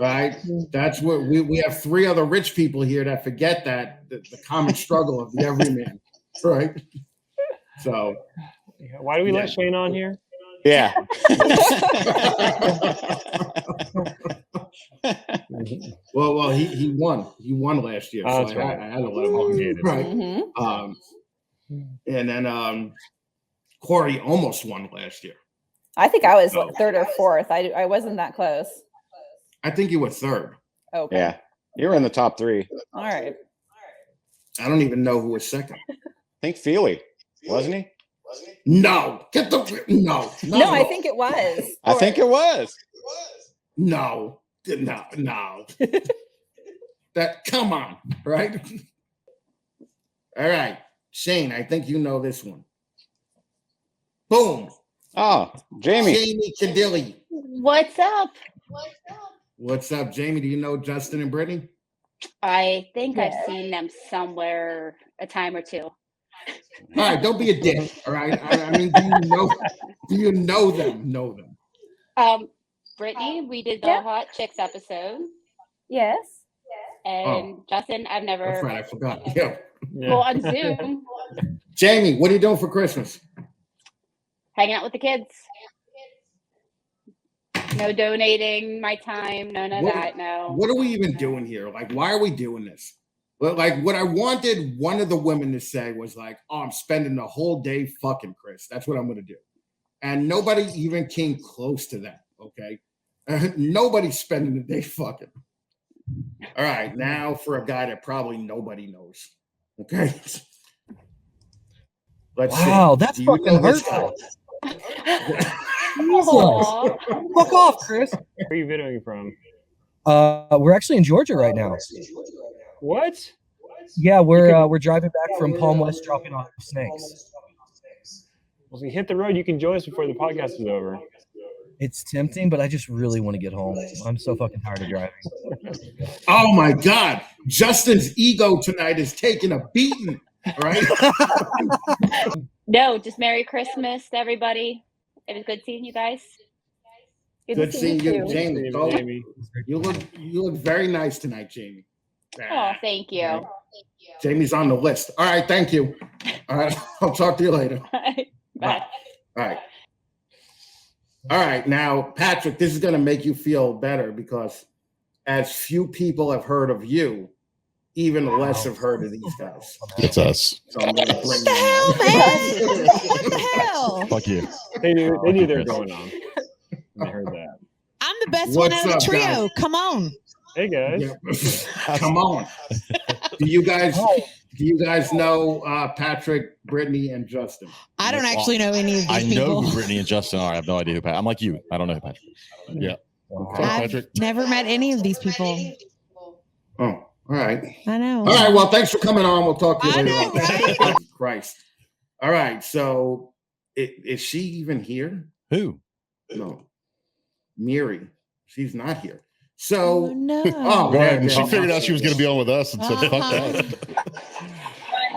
Right? That's what we have 3 other rich people here that forget that the common struggle of the everyman. Right? So why do we let Shane on here? Yeah. well, he won. He won last year. Oh, so that's right. I had to let him on. Right. And then Corey almost won last year. I think I was third or fourth. I wasn't that close. I think you were third. Okay. Yeah. You were in the top 3. All right. I don't even know who was second. I think Feely, wasn't he? No. No. No, I think it was. I think it was. No. That come on, right? All right. Shane, I think you know this one. Boom. Oh, Jamie. Jamie Cadilli. What's up? What's up, Jamie? Do you know Justin and Brittney? I think I've seen them somewhere a time or two. All right, don't be a dick. All right. I mean, do you know them? Brittney, we did the Hot Chicks episode. Yes. And Justin, I've never. That's right, I forgot. Yeah. Well, on Zoom. Jamie, what are you doing for Christmas? Hanging out with the kids. No donating my time. None of that. No. What are we even doing here? Like, why are we doing this? Well, like, what I wanted one of the women to say was like, "Oh, I'm spending the whole day fucking Chris. That's what I'm going to do." And nobody even came close to that. Okay, nobody's spending the day fucking. All right, now for a guy that probably nobody knows. Okay. Let's wow, see. That's Do you fucking know this hurtful. Fuck off, Chris. Where are you videoing from? We're actually in Georgia right now. What? Yeah, we're driving back from Palm West, dropping off snakes. Well, if you hit the road, you can join us before the podcast is over. It's tempting, but I just really want to get home. I'm so fucking tired of driving. Oh my God, Justin's ego tonight is taking a beating. Right? No, just Merry Christmas to everybody. It was good seeing you guys. Good seeing you, Jamie. Jamie. You look very nice tonight, Jamie. Oh, thank you. Jamie's on the list. All right, thank you. All right, I'll talk to you later. Bye. All right. All right, now, Patrick, this is going to make you feel better because as few people have heard of you, even less have heard of these guys. It's us. So I'm going to bring What the hell, man? What the hell? Fuck you. They knew they were going on. I heard that. I'm the best What's one out of the up, trio. guys? Come on. Hey guys. Yeah. Come on. Do you guys know Patrick, Brittney, and Justin? I don't actually know any of these I people. know who Brittney and Justin are. I have no idea who Patrick. I'm like you. I don't know who Patrick. Yeah. I've never met any of these people. Oh, all right. I know. All right. Well, thanks for coming on. We'll talk to you I later. know, right? Christ. All right. So, is she even here? Who? No. Miri. She's not here. So, no. Right. And she figured out she was going to be on with us and said, fuck that.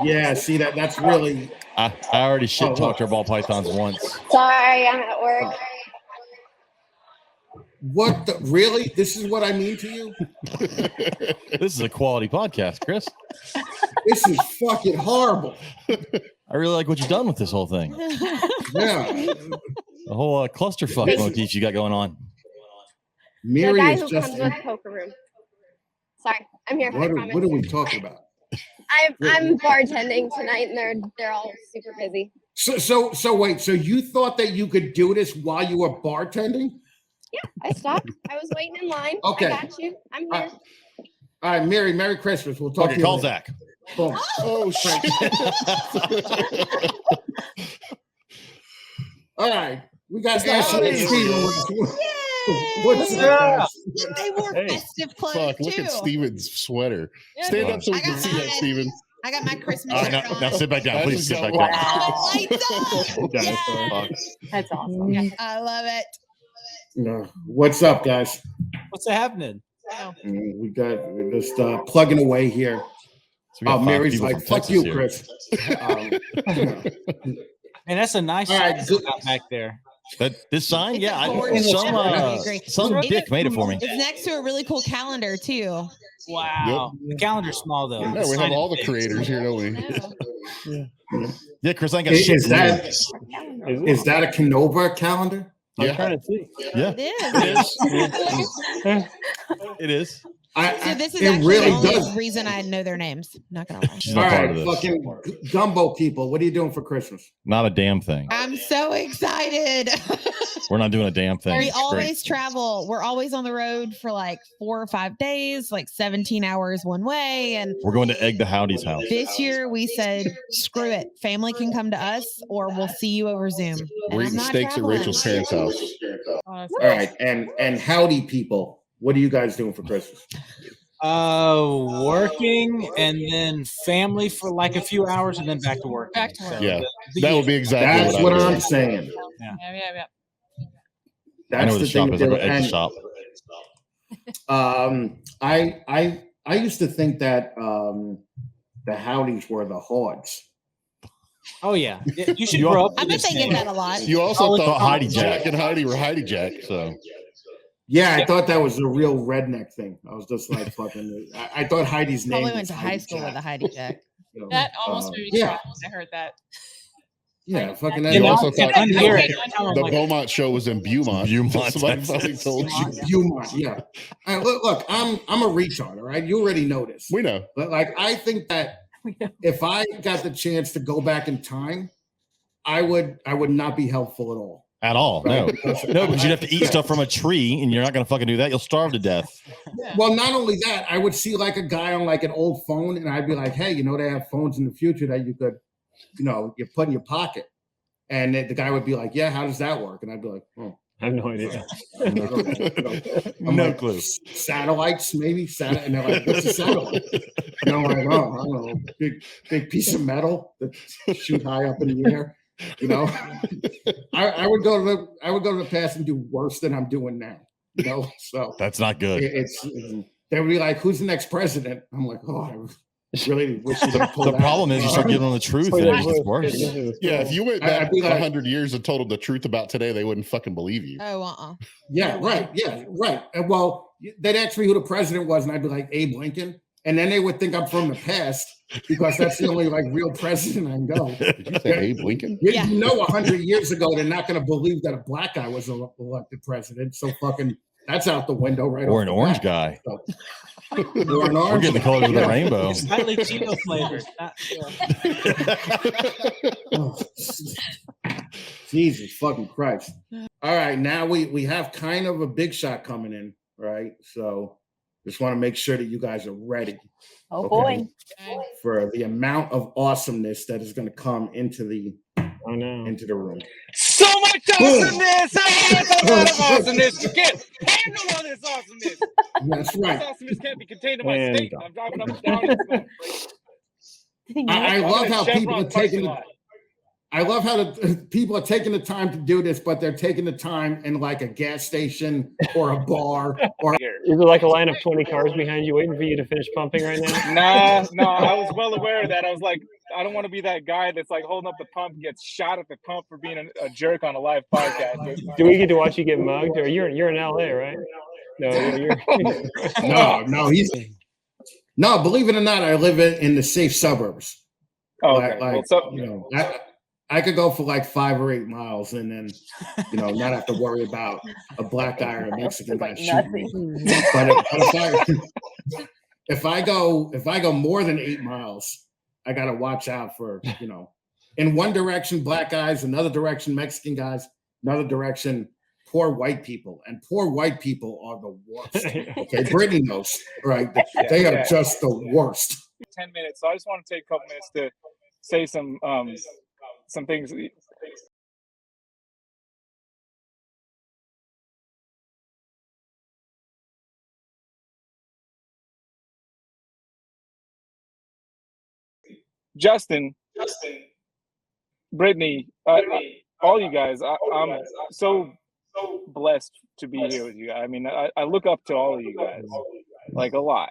Yeah. See that's really. I already shit talked her ball pythons once. Sorry, I'm at work. What the really? This is what I mean to you? This is a quality podcast, Chris. This is fucking horrible. I really like what you've done with this whole thing. Yeah. The whole clusterfuck motif you got going on. The Miri guy is who just. comes with poker room. Sorry, I'm here. What are we talking about? I'm bartending tonight, and they're all super busy. So wait. So you thought that you could do this while you were bartending? Yeah, I stopped. I was waiting in line. Okay. I got you. I'm here. All right, Mary. Merry Christmas. We'll talk to you Call later. Zach. Boom. Oh shit. All right, we got It's Ashley and nice. Steven. What's Yay! up, guys? They wore festive clothes Fuck, too. look at Steven's sweater. Yeah, Stand dude. up so we I can got see that, mine. Steven. I got my Christmas All right, shirt now on. sit back down. Please sit back down. Wow. Lights up. Fuck. That's awesome. I love it. No. What's up, guys? What's happening? We're just plugging away here. So we got five Mary's people like, from fuck Texas you, here. Chris. Man, that's a nice All right, size good. back there. This sign, yeah, gorgeous shirt. I agree. some dick made it for me. It's next to a really cool calendar too. Wow. The calendar's small though. Yeah, we have all the creators here, don't we? Yeah, Chris, I ain't got Is shit. that a Kinova calendar? I'm trying to see. Yeah, It is. it is. So this is it actually really the only does. reason I know their names. Not gonna lie. She's All not part right, of this. fucking gumbo people. What are you doing for Christmas? Not a damn thing. I'm so excited. We're not doing a damn thing. We It's always travel. We're always on the road for like 4 or 5 days, like 17 hours one way. And We're going to egg the Howdy's house. this year we said, screw it. Family can come to us or we'll see you over Zoom. And We're I'm eating not steaks at traveling. Rachel's parents' house. All right, and howdy people. What are you guys doing for Christmas? Working and then family for like a few hours and then back to work. Back to work. Yeah, that would be exactly That's what what I'm I'm saying. Yeah. I know where the shop is. I go to egg the shop. I used to think that the Howdies were the Hods. Oh yeah. You should You grow all- up. I with bet this they get thing. that a lot. You also thought Heidi Jack. Jack and Heidi were Heidi Jack, so Yeah, I thought that was a real redneck thing. I was just like fucking. I thought Heidi's name. Probably went was to Heidi high school Jack. with a Heidi Jack. You know, That almost made me yeah. cry when I heard that. Yeah, fucking. you also thought unhear it. the Beaumont show was in Beaumont. Somebody finally told you. Beaumont, yeah. All right, look, I'm a retard. All right, you already know this. We know. But like, I think that if I got the chance to go back in time, I would not be helpful at all. At all, no, Right? no, because you'd have to eat stuff from a tree, and you're not gonna fucking do that. You'll starve to death. Well, not only that, I would see like a guy on like an old phone, and I'd be like, hey, they have phones in the future that you could, you put in your pocket. And the guy would be like, yeah, how does that work? And I'd be like, oh. I have no idea. I'm No like, clue. Satellites, maybe? And they're like, what's a satellite? And I'm like, oh, I don't know, big piece of metal that shoot high up in the air. I would go to the past and do worse than I'm doing now. So That's not good. They would be like, who's the next president? I'm like, oh, I really wish you The problem is you start giving them the truth, and it gets worse. Yeah, if you went I'd back be like- 100 years and told them the truth about today, they wouldn't fucking believe you. Oh, Yeah, right. Yeah, right. And well, they'd ask me who the president was, and I'd be like, Abe Lincoln. and then they would think I'm from the past because that's the only like real president I know. Did you say Abe Lincoln? You know, 100 years ago, they're not going to believe that a black guy was elected president. So fucking, that's out the window, right? Or an orange guy. So, or an orange. We're getting the colors of the rainbow. Slightly Cheeto flavored. Jesus fucking Christ. All right, now we have kind of a big shot coming in, right? So just want to make sure that you guys are ready. Oh boy. For the amount of awesomeness that is going to come into the into the room. So much awesomeness! That's a lot of awesomeness. You can't handle all this awesomeness. That's right. This awesomeness can't be contained in my state. I'm driving up and down. I love how people are taking I love how the people are taking the time to do this, but they're taking the time in like a gas station or a bar or Is there like a line of 20 cars behind you waiting for you to finish pumping right now? No, I was well aware of that. I was like, I don't want to be that guy that's like holding up the pump and gets shot at the pump for being a jerk on a live podcast. Do we get to watch you get mugged? Or you're in LA, right? No, he's no. Believe it or not, I live in the safe suburbs. Oh, okay. You know, I could go for like 5 or 8 miles and then, you know, not have to worry about a black guy or a Mexican guy shooting me. But if I go more than 8 miles, I got to watch out for, you know, in one direction, black guys, another direction, Mexican guys, another direction, poor white people. And poor white people are the worst. Okay, Brittney knows, right? They are just the worst. 10 minutes. So I just want to take a couple minutes to say some things. Justin, Brittney, all you guys, I'm so blessed to be here with you. I mean, I look up to all of you guys, like a lot.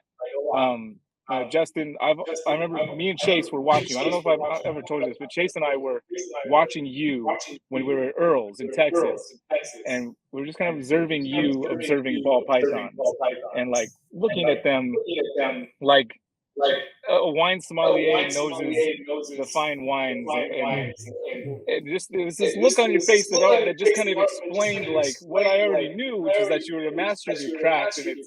Justin, I remember me and Chase were watching. I don't know if I've ever told you this, but Chase and I were watching you when we were at Earl's in Texas, and we were just kind of observing you, observing ball pythons, and like looking at them like a wine sommelier knows the fine wines, and it was this look on your face that just kind of explained like what I already knew, which is that you were a master of your craft, and it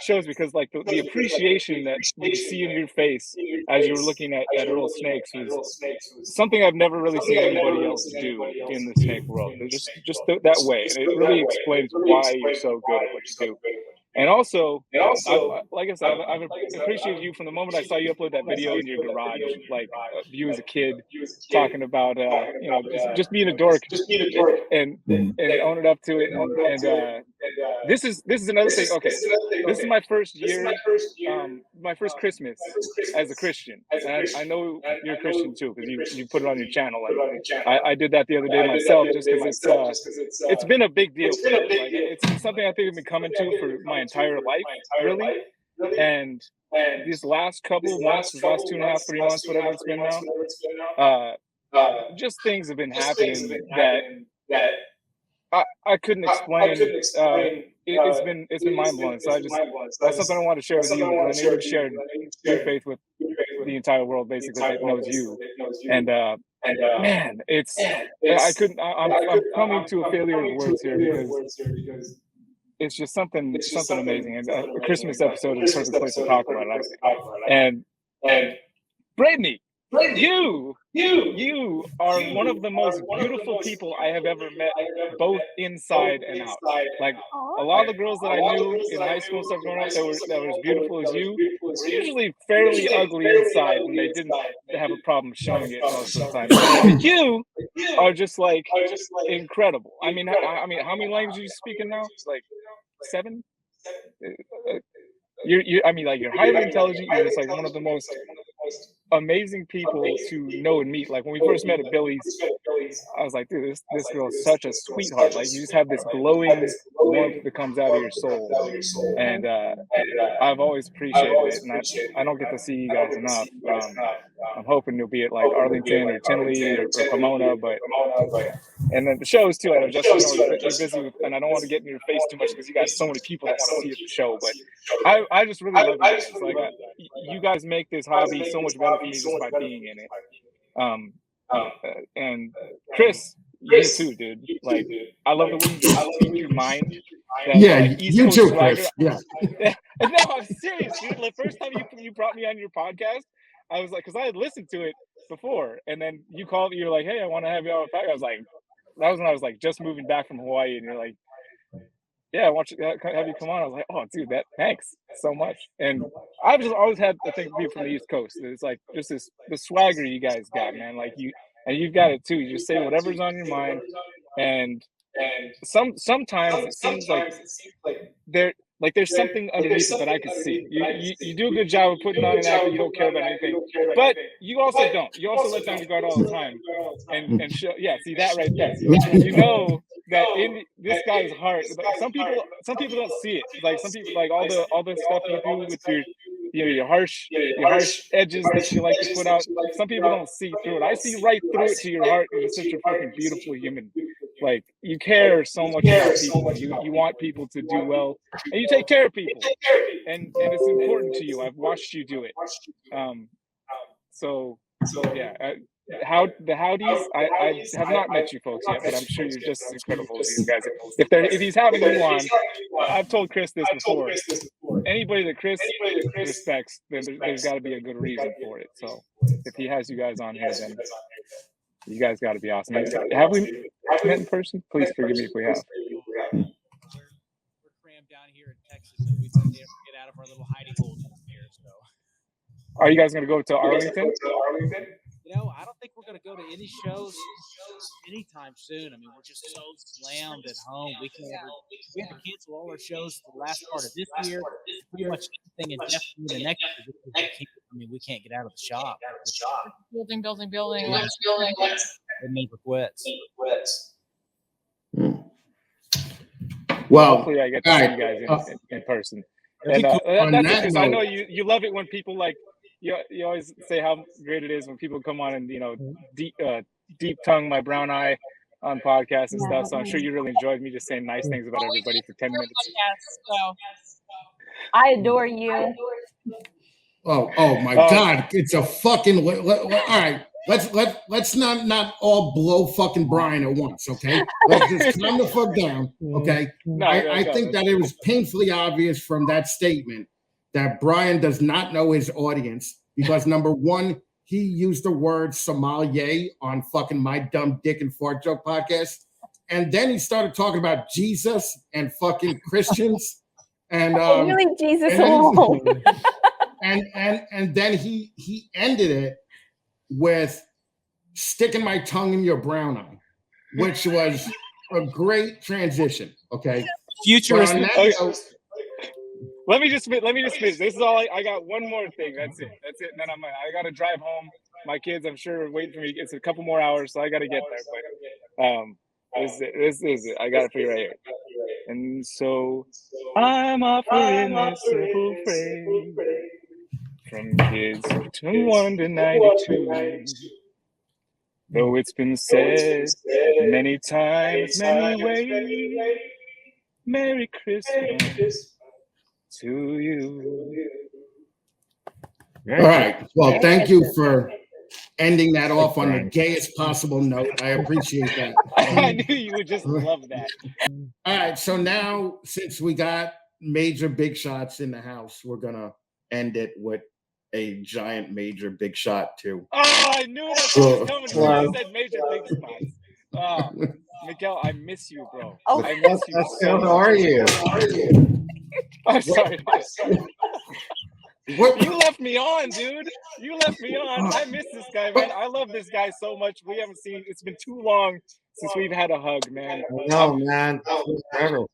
shows because like the appreciation that you see in your face as you were looking at Earl snakes was something I've never really seen anybody else do in the snake world. Just that way, and it really explains why you're so good at what you do. And also, like I said, I've appreciated you from the moment I saw you upload that video in your garage, like you as a kid talking about, you know, just being a dork, and own it up to it. And this is another thing. Okay, this is my first year, my first Christmas as a Christian. And I know you're a Christian too because you put it on your channel. And I did that the other day myself just because it's been a big deal for me. Like, it's something I think I've been coming to for my entire life, really. And these last couple of months, these last 2.5, 3 months, whatever it's been now, just things have been happening that I couldn't explain. It's been mind blowing. So that's something I want to share with you. And I need to share your faith with the entire world, basically, that knows you. And man, I'm coming to a failure of words here because it's just something amazing. And a Christmas episode is a perfect place to talk about it, I think. And Brittney, you are one of the most beautiful people I have ever met, both inside and out. Like a lot of the girls that I knew in high school and stuff growing up that were as beautiful as you were usually fairly ugly inside, and they didn't have a problem showing it most of the time. But you are just like incredible. I mean, how many languages are you speaking now? Like 7? You're highly intelligent. You're just like one of the most amazing people to know and meet. Like when we first met at Billy's, I was like, dude, this girl's such a sweetheart. Like you just have this glowing warmth that comes out of your soul, and I've always appreciated it. And I don't get to see you guys enough. I'm hoping it'll be at like Arlington or Tinley or Pomona, but and then the shows too. I know Justin, you're busy with, and I don't want to get in your face too much because you got so many people that want to see the show. But I just really love you guys. Like you guys make this hobby so much better for me just by being in it. And Chris, you too, dude. Like I love the way you speak your mind. Yeah, like, East you Coast too, swagger. Chris. Yeah. No, I'm serious, dude. The first time you brought me on your podcast, I was like, because I had listened to it before, and then you called me. You're like, "Hey, I want to have you on the podcast." I was like, that was when I was like just moving back from Hawaii, and you're like, "Yeah, I want you to have you come on." I was like, "Oh, dude, thanks so much." And I've just always had the thing for people from the East Coast. It's like just the swagger you guys got, man. Like you've got it too. You just say whatever's on your mind, and sometimes it seems like there's something underneath it that I can see. You do a good job of putting on an act that you don't care about anything, but you also don't. You also let down your guard all the time, and show. Yeah, see that right there. You know that in this guy's heart, like some people don't see it. Like some people, like all the stuff you do with your harsh edges that you like to put out. Some people don't see through it. I see right through it to your heart. You're such a fucking beautiful human. Like you care so much about people. You want people to do well, and you take care of people, and it's important to you. I've watched you do it. So yeah. The Howdies, I have not met you folks yet, but I'm sure you're just as incredible as these guys. If he's having you on, I've told Chris this before. Anybody that Chris respects, there's got to be a good reason for it. So if he has you guys on here, then you guys got to be awesome. Have we met in person? Please forgive me if we have. We're crammed down here in Texas, and we can't get out of our little hiding holes here. So, are you guys going to go to Arlington? You know, I don't think we're going to go to any shows anytime soon. I mean, we're just so slammed at home. We have to cancel all our shows for the last part of this year. Pretty much anything indefinitely the next year. I mean, we can't get out of the shop. Building. It never quits. Well, hopefully I get to see you guys in person. And that's it, 'cause I know you love it when people like. You always say how great it is when people come on and deep tongue my brown eye on podcasts and stuff. So I'm sure you really enjoyed me just saying nice things about everybody for 10 minutes. I adore you. Oh my God! It's a fucking. All right, let's not all blow fucking Brian at once, okay? Let's just calm the fuck down, okay? I think that it was painfully obvious from that statement that Brian does not know his audience because number one, he used the word sommelier on fucking my dumb dick and fart joke podcast. And then he started talking about Jesus and fucking Christians. And really Jesus alone. and then he ended it with sticking my tongue in your brown eye, which was a great transition. Okay. Futuristic. Let me just finish. This is all I got. One more thing. That's it. And then I got to drive home. My kids, I'm sure, are waiting for me. It's a couple more hours, so I got to get there. But this is it. I got it for you right here. And so I'm offering this simple phrase from kids from 1 to 92. Though it's been said many times, many ways. Merry Christmas to you. All right. Well, thank you for ending that off on the gayest possible note. I appreciate that. I knew you would just love that. All right. So now, since we got major big shots in the house, we're going to end it with a giant major big shot too. Oh, I knew that was coming. You said major big spots. Miguel, I miss you, bro. Oh, I miss you. How are you? I'm sorry. You left me on, dude. You left me on. I miss this guy, man. I love this guy so much. We haven't seen. It's been too long since we've had a hug, man. No, man. Forever.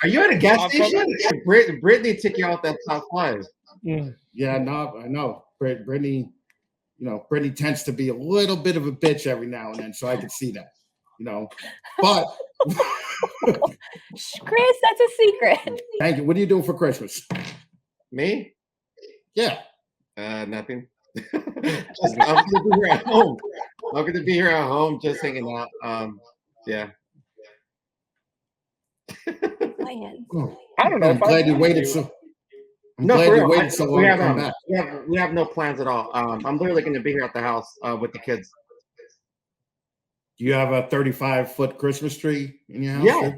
Are you at a gas station? Brittney took you out that top 5. Yeah, no, I know. Brittney, Brittney tends to be a little bit of a bitch every now and then, so I can see that. But Chris, that's a secret. Thank you. What are you doing for Christmas? Me? Yeah. Nothing. I'm gonna be here at home. I'm gonna be here at home, just hanging out. Yeah. I don't know. I'm glad you waited so. I'm glad you waited so long to come back. We have no plans at all. I'm literally going to be here at the house with the kids. Do you have a 35-foot Christmas tree in your house? Yeah,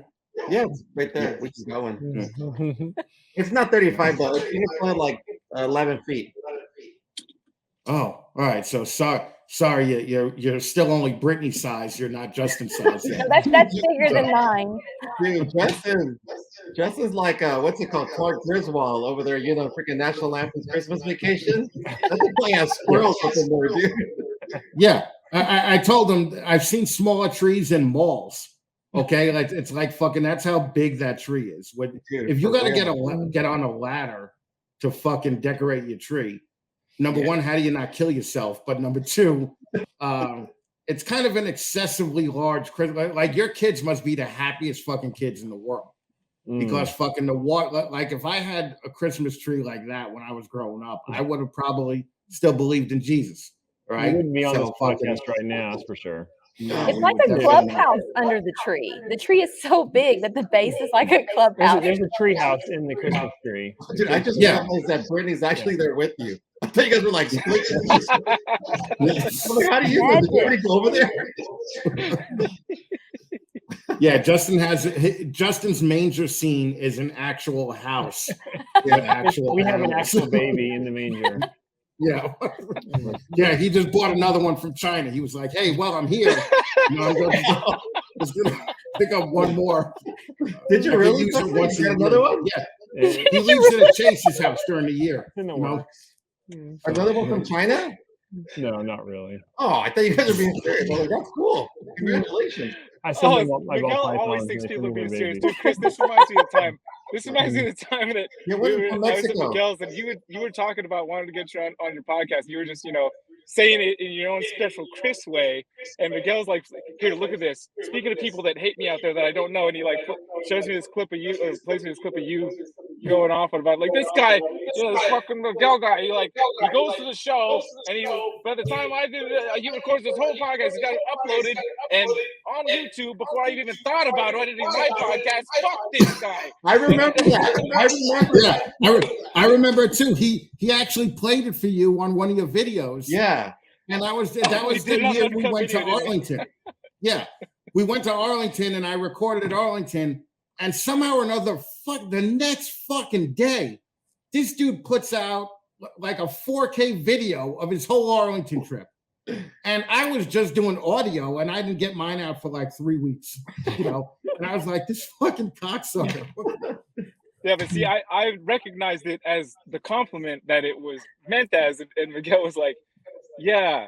yeah, it's right there. We can go in. It's not 35 though. It's like 11 feet. Oh, all right. So sorry, you're still only Brittney size. You're not Justin size yet. No, that's bigger than mine. Dude, Justin's like what's it called? Clark Griswold over there. You know, freaking National Lampoon's Christmas Vacation. That's like a squirrel something more, dude. Yeah, I told him I've seen smaller trees in malls. Okay, like it's like fucking. That's how big that tree is. If you got to get on a ladder to fucking decorate your tree. Number one, how do you not kill yourself? But number two, it's kind of an excessively large Christmas. Like your kids must be the happiest fucking kids in the world because fucking the water. Like if I had a Christmas tree like that when I was growing up, I would have probably still believed in Jesus. Right? You wouldn't be on this podcast right now, that's for sure. No, it's like a clubhouse under the tree. The tree is so big that the base is like a clubhouse. There's a tree house in the Christmas tree. Dude, I just realized that Brittney's actually there with you. I thought you guys were like split. I'm like, how do you know? Did you already go over there? Yeah, Justin's manger scene is an actual house. We have an actual baby in the manger. Yeah, yeah. He just bought another one from China. He was like, "Hey, well, I'm here. You know, I'm just gonna pick up one more." Did you really use it once? Another one? Yeah. He leaves it at Chase's house during the year. You know? Another one from China? No, not really. Oh, I thought you guys were being serious. Like, that's cool. Congratulations. Miguel always thinks people are being serious. Dude, Chris, this reminds me of the time. This reminds me of the time that I was at Miguel's and you were talking about wanting to get you on your podcast. You were just, saying it in your own special Chris way. And Miguel's like, here, look at this. Speaking of people that hate me out there that I don't know, and he like shows me this clip of you, or plays me this clip of you going off about like this guy, this fucking Miguel guy. He goes to the show, and by the time I did it, he records this whole podcast. He got it uploaded and on YouTube before I even thought about editing my podcast. Fuck this guy. I remember that. I remember it too. He actually played it for you on one of your videos. Yeah. And that was the year we went to Arlington. Yeah. We went to Arlington and I recorded at Arlington. And somehow or another, the next fucking day, this dude puts out like a 4K video of his whole Arlington trip. And I was just doing audio and I didn't get mine out for like 3 weeks, And I was like, this fucking cocksucker. Yeah, but see, I recognized it as the compliment that it was meant as. And Miguel was like, yeah,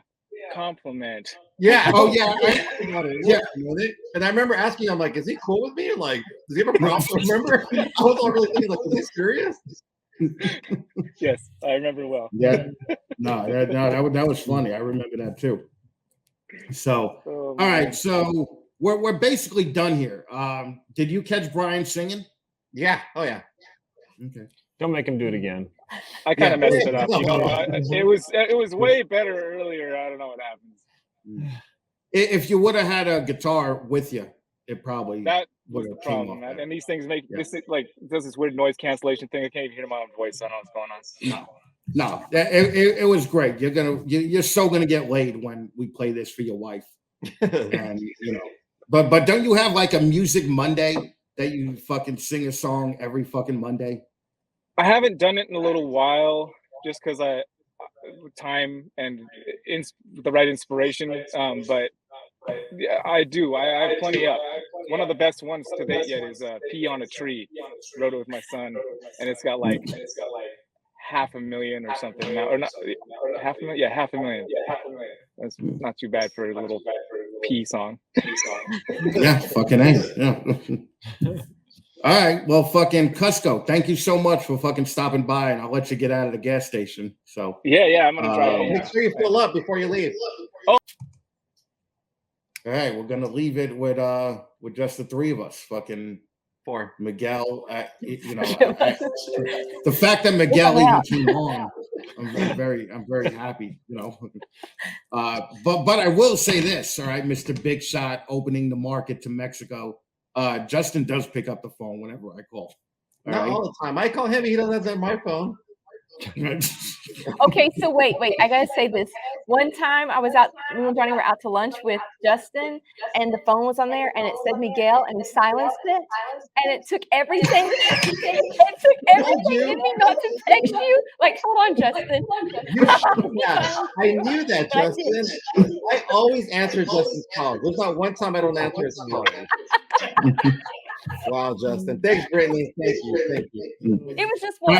compliment. Yeah. Oh, yeah. Yeah. And I remember asking him, like, is he cool with me? Like, does he have a problem? Remember? I was all really thinking, like, is he serious? Yes, I remember well. Yeah. No, that was funny. I remember that too. So, all right. So we're basically done here. Did you catch Brian singing? Yeah. Oh, yeah. Okay. Don't make him do it again. I kind of messed it up. It was way better earlier. I don't know what happened. If you would have had a guitar with you, it probably that was the problem. And these things make this does this weird noise cancellation thing. I can't even hear my own voice. I don't know what's going on. No, it was great. You're so gonna get laid when we play this for your wife. And but don't you have like a Music Monday that you fucking sing a song every fucking Monday? I haven't done it in a little while, just because time and the right inspiration. But yeah, I do. I have plenty up. One of the best ones to date yet is "Pee on a Tree." Wrote it with my son, and it's got like 500,000 or something now, or not 500,000. Yeah, 500,000. That's not too bad for a little pee song. Yeah, fucking A. Yeah. All right, well, fucking Cusco, thank you so much for fucking stopping by, and I'll let you get out of the gas station. So yeah, I'm gonna drive. Make sure you fill up before you leave. Oh. All right, we're gonna leave it with just the three of us. Fucking 4. Miguel, the fact that Miguel even came on, I'm very happy, but I will say this, all right, Mr. Big Shot opening the market to Mexico. Justin does pick up the phone whenever I call. Not all the time. I call him. He doesn't answer my phone. Okay, so wait, I gotta say this. One time I was out, me and Johnny were out to lunch with Justin, and the phone was on there, and it said Miguel, and he silenced it, and it took everything. It took everything in me not to text you. Like, hold on, Justin. Yeah, I knew that, Justin. I always answer Justin's calls. There's not one time I don't answer his calls. Wow, Justin. Thanks, Brittney. Thank you. It was just one.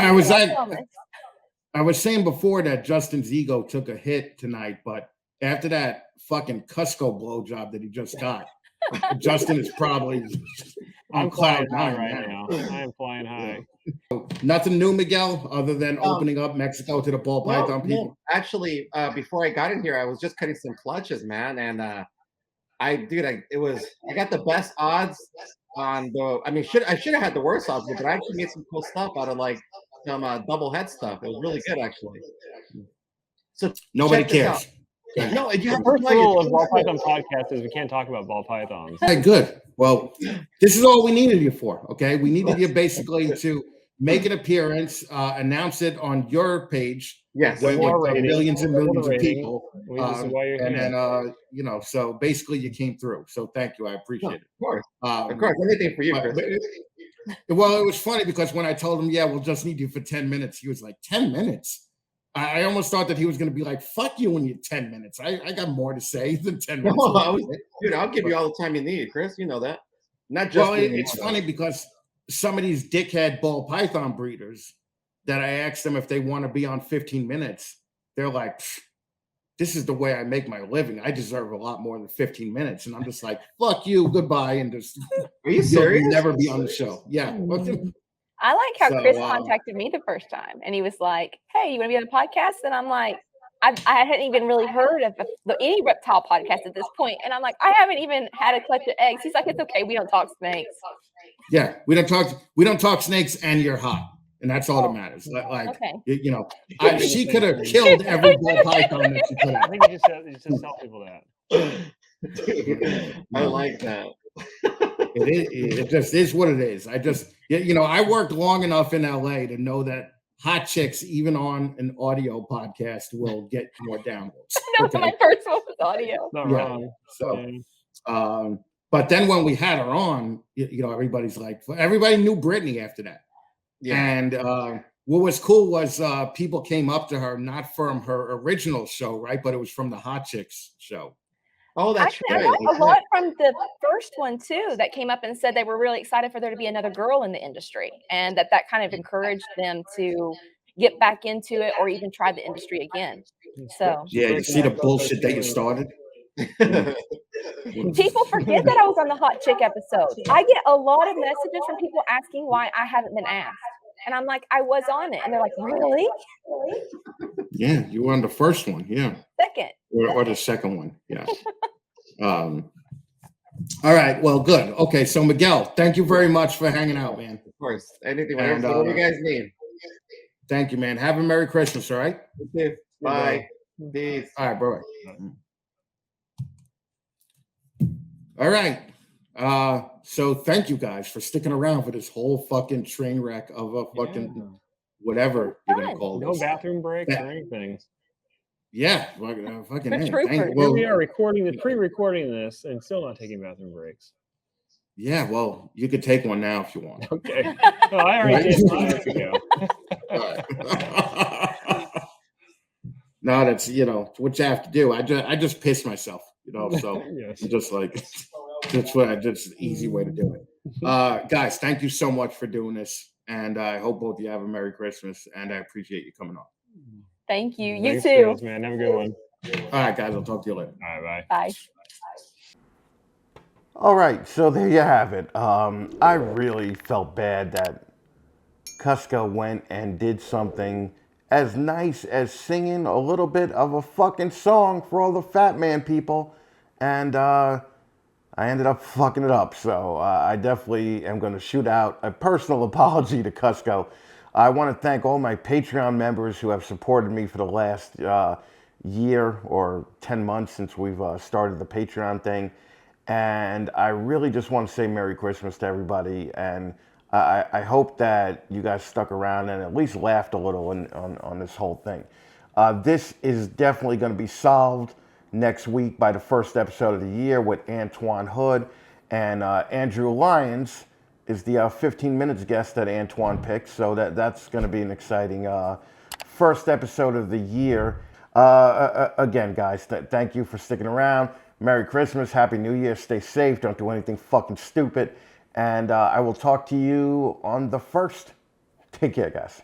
I was saying before that Justin's ego took a hit tonight, but after that fucking Cusco blowjob that he just got, Justin is probably on cloud nine right now. I am flying high. Nothing new, Miguel, other than opening up Mexico to the ball python people. No. Actually, before I got in here, I was just cutting some clutches, man, and I got the best odds on the. I mean, I should have had the worst odds, but I actually made some cool stuff out of like some double head stuff. It was really good, actually. So nobody cares. No, you have the first rule of ball python podcast is we can't talk about ball pythons. Hey, good. Well, this is all we needed you for. Okay, we needed you basically to make an appearance, announce it on your page. Yes, with millions and millions of people. And then, so basically you came through. So thank you. I appreciate it. Of course. Anything for you, Chris. Well, it was funny because when I told him, we'll just need you for 10 minutes, he was like, 10 minutes? I almost thought that he was going to be like, fuck you when you're 10 minutes. I got more to say than 10 minutes. Dude, I'll give you all the time you need, Chris. You know that. Not just. Well, it's funny because some of these dickhead ball python breeders that I asked them if they want to be on 15 minutes, they're like, this is the way I make my living. I deserve a lot more than 15 minutes. And I'm just like, fuck you, goodbye. And just, are you serious? You'll never be on the show. Yeah. I like how Chris contacted me the first time. And he was like, hey, you want to be on a podcast? And I'm like, I hadn't even really heard of any reptile podcast at this point. And I'm like, I haven't even had a clutch of eggs. He's like, it's okay. We don't talk snakes. Yeah. We don't talk snakes and you're hot. And that's all that matters. Like, she could have killed every ball python that she could have. I think you just tell people that. I like that. It just is what it is. I worked long enough in LA to know that hot chicks, even on an audio podcast, will get more downloads. No, my first one was audio. Not wrong. So, but then when we had her on, everybody's like, everybody knew Brittney after that. Yeah. And what was cool was people came up to her, not from her original show, right? But it was from the Hot Chicks show. Oh, that's right. I got a lot from the first one, too, that came up and said they were really excited for there to be another girl in the industry. And that kind of encouraged them to get back into it or even try the industry again. So yeah, you see the bullshit that you started? People forget that I was on the Hot Chick episode. I get a lot of messages from people asking why I haven't been asked. And I'm like, I was on it. And they're like, really? Yeah, you were on the first one. Yeah. Second. Or the second one. Yeah. All right. Well, good. Okay. So, Miguel, thank you very much for hanging out, man. Of course. Anything, whatever you guys need. Thank you, man. Have a Merry Christmas. All right. You too. Bye. Peace. All right. Bye. All right. So thank you guys for sticking around for this whole fucking train wreck of a fucking whatever you're gonna call no this. Bathroom breaks or anything. Yeah, fucking Here we are pre-recording this and still not taking bathroom breaks. Yeah, well, you could take one now if you want. Okay. Oh, I already did 2 minutes ago. No, that's what you have to do. I just piss myself, so yes. I'm just like that's an easy way to do it. Guys, thank you so much for doing this, and I hope both of you have a Merry Christmas, and I appreciate you coming on. Thank you. Thanks, You too. guys, man. Have a good one. All right, guys. I'll talk to you later. All right, bye. Bye. All right, so there you have it. I really felt bad that Cusco went and did something as nice as singing a little bit of a fucking song for all the Fat Man people. And I I ended up fucking it up. So I definitely am going to shoot out a personal apology to Cusco. I want to thank all my Patreon members who have supported me for the last year or 10 months since we've started the Patreon thing. And I really just want to say Merry Christmas to everybody. And I hope that you guys stuck around and at least laughed a little on this whole thing. This is definitely going to be solved next week by the first episode of the year with Antoine Hood. And Andrew Lyons is the 15 Minutes guest that Antoine picked. So that's going to be an exciting first episode of the year. Again, guys, thank you for sticking around. Merry Christmas, Happy New Year, stay safe, don't do anything fucking stupid, and I will talk to you on the 1st. Take care, guys.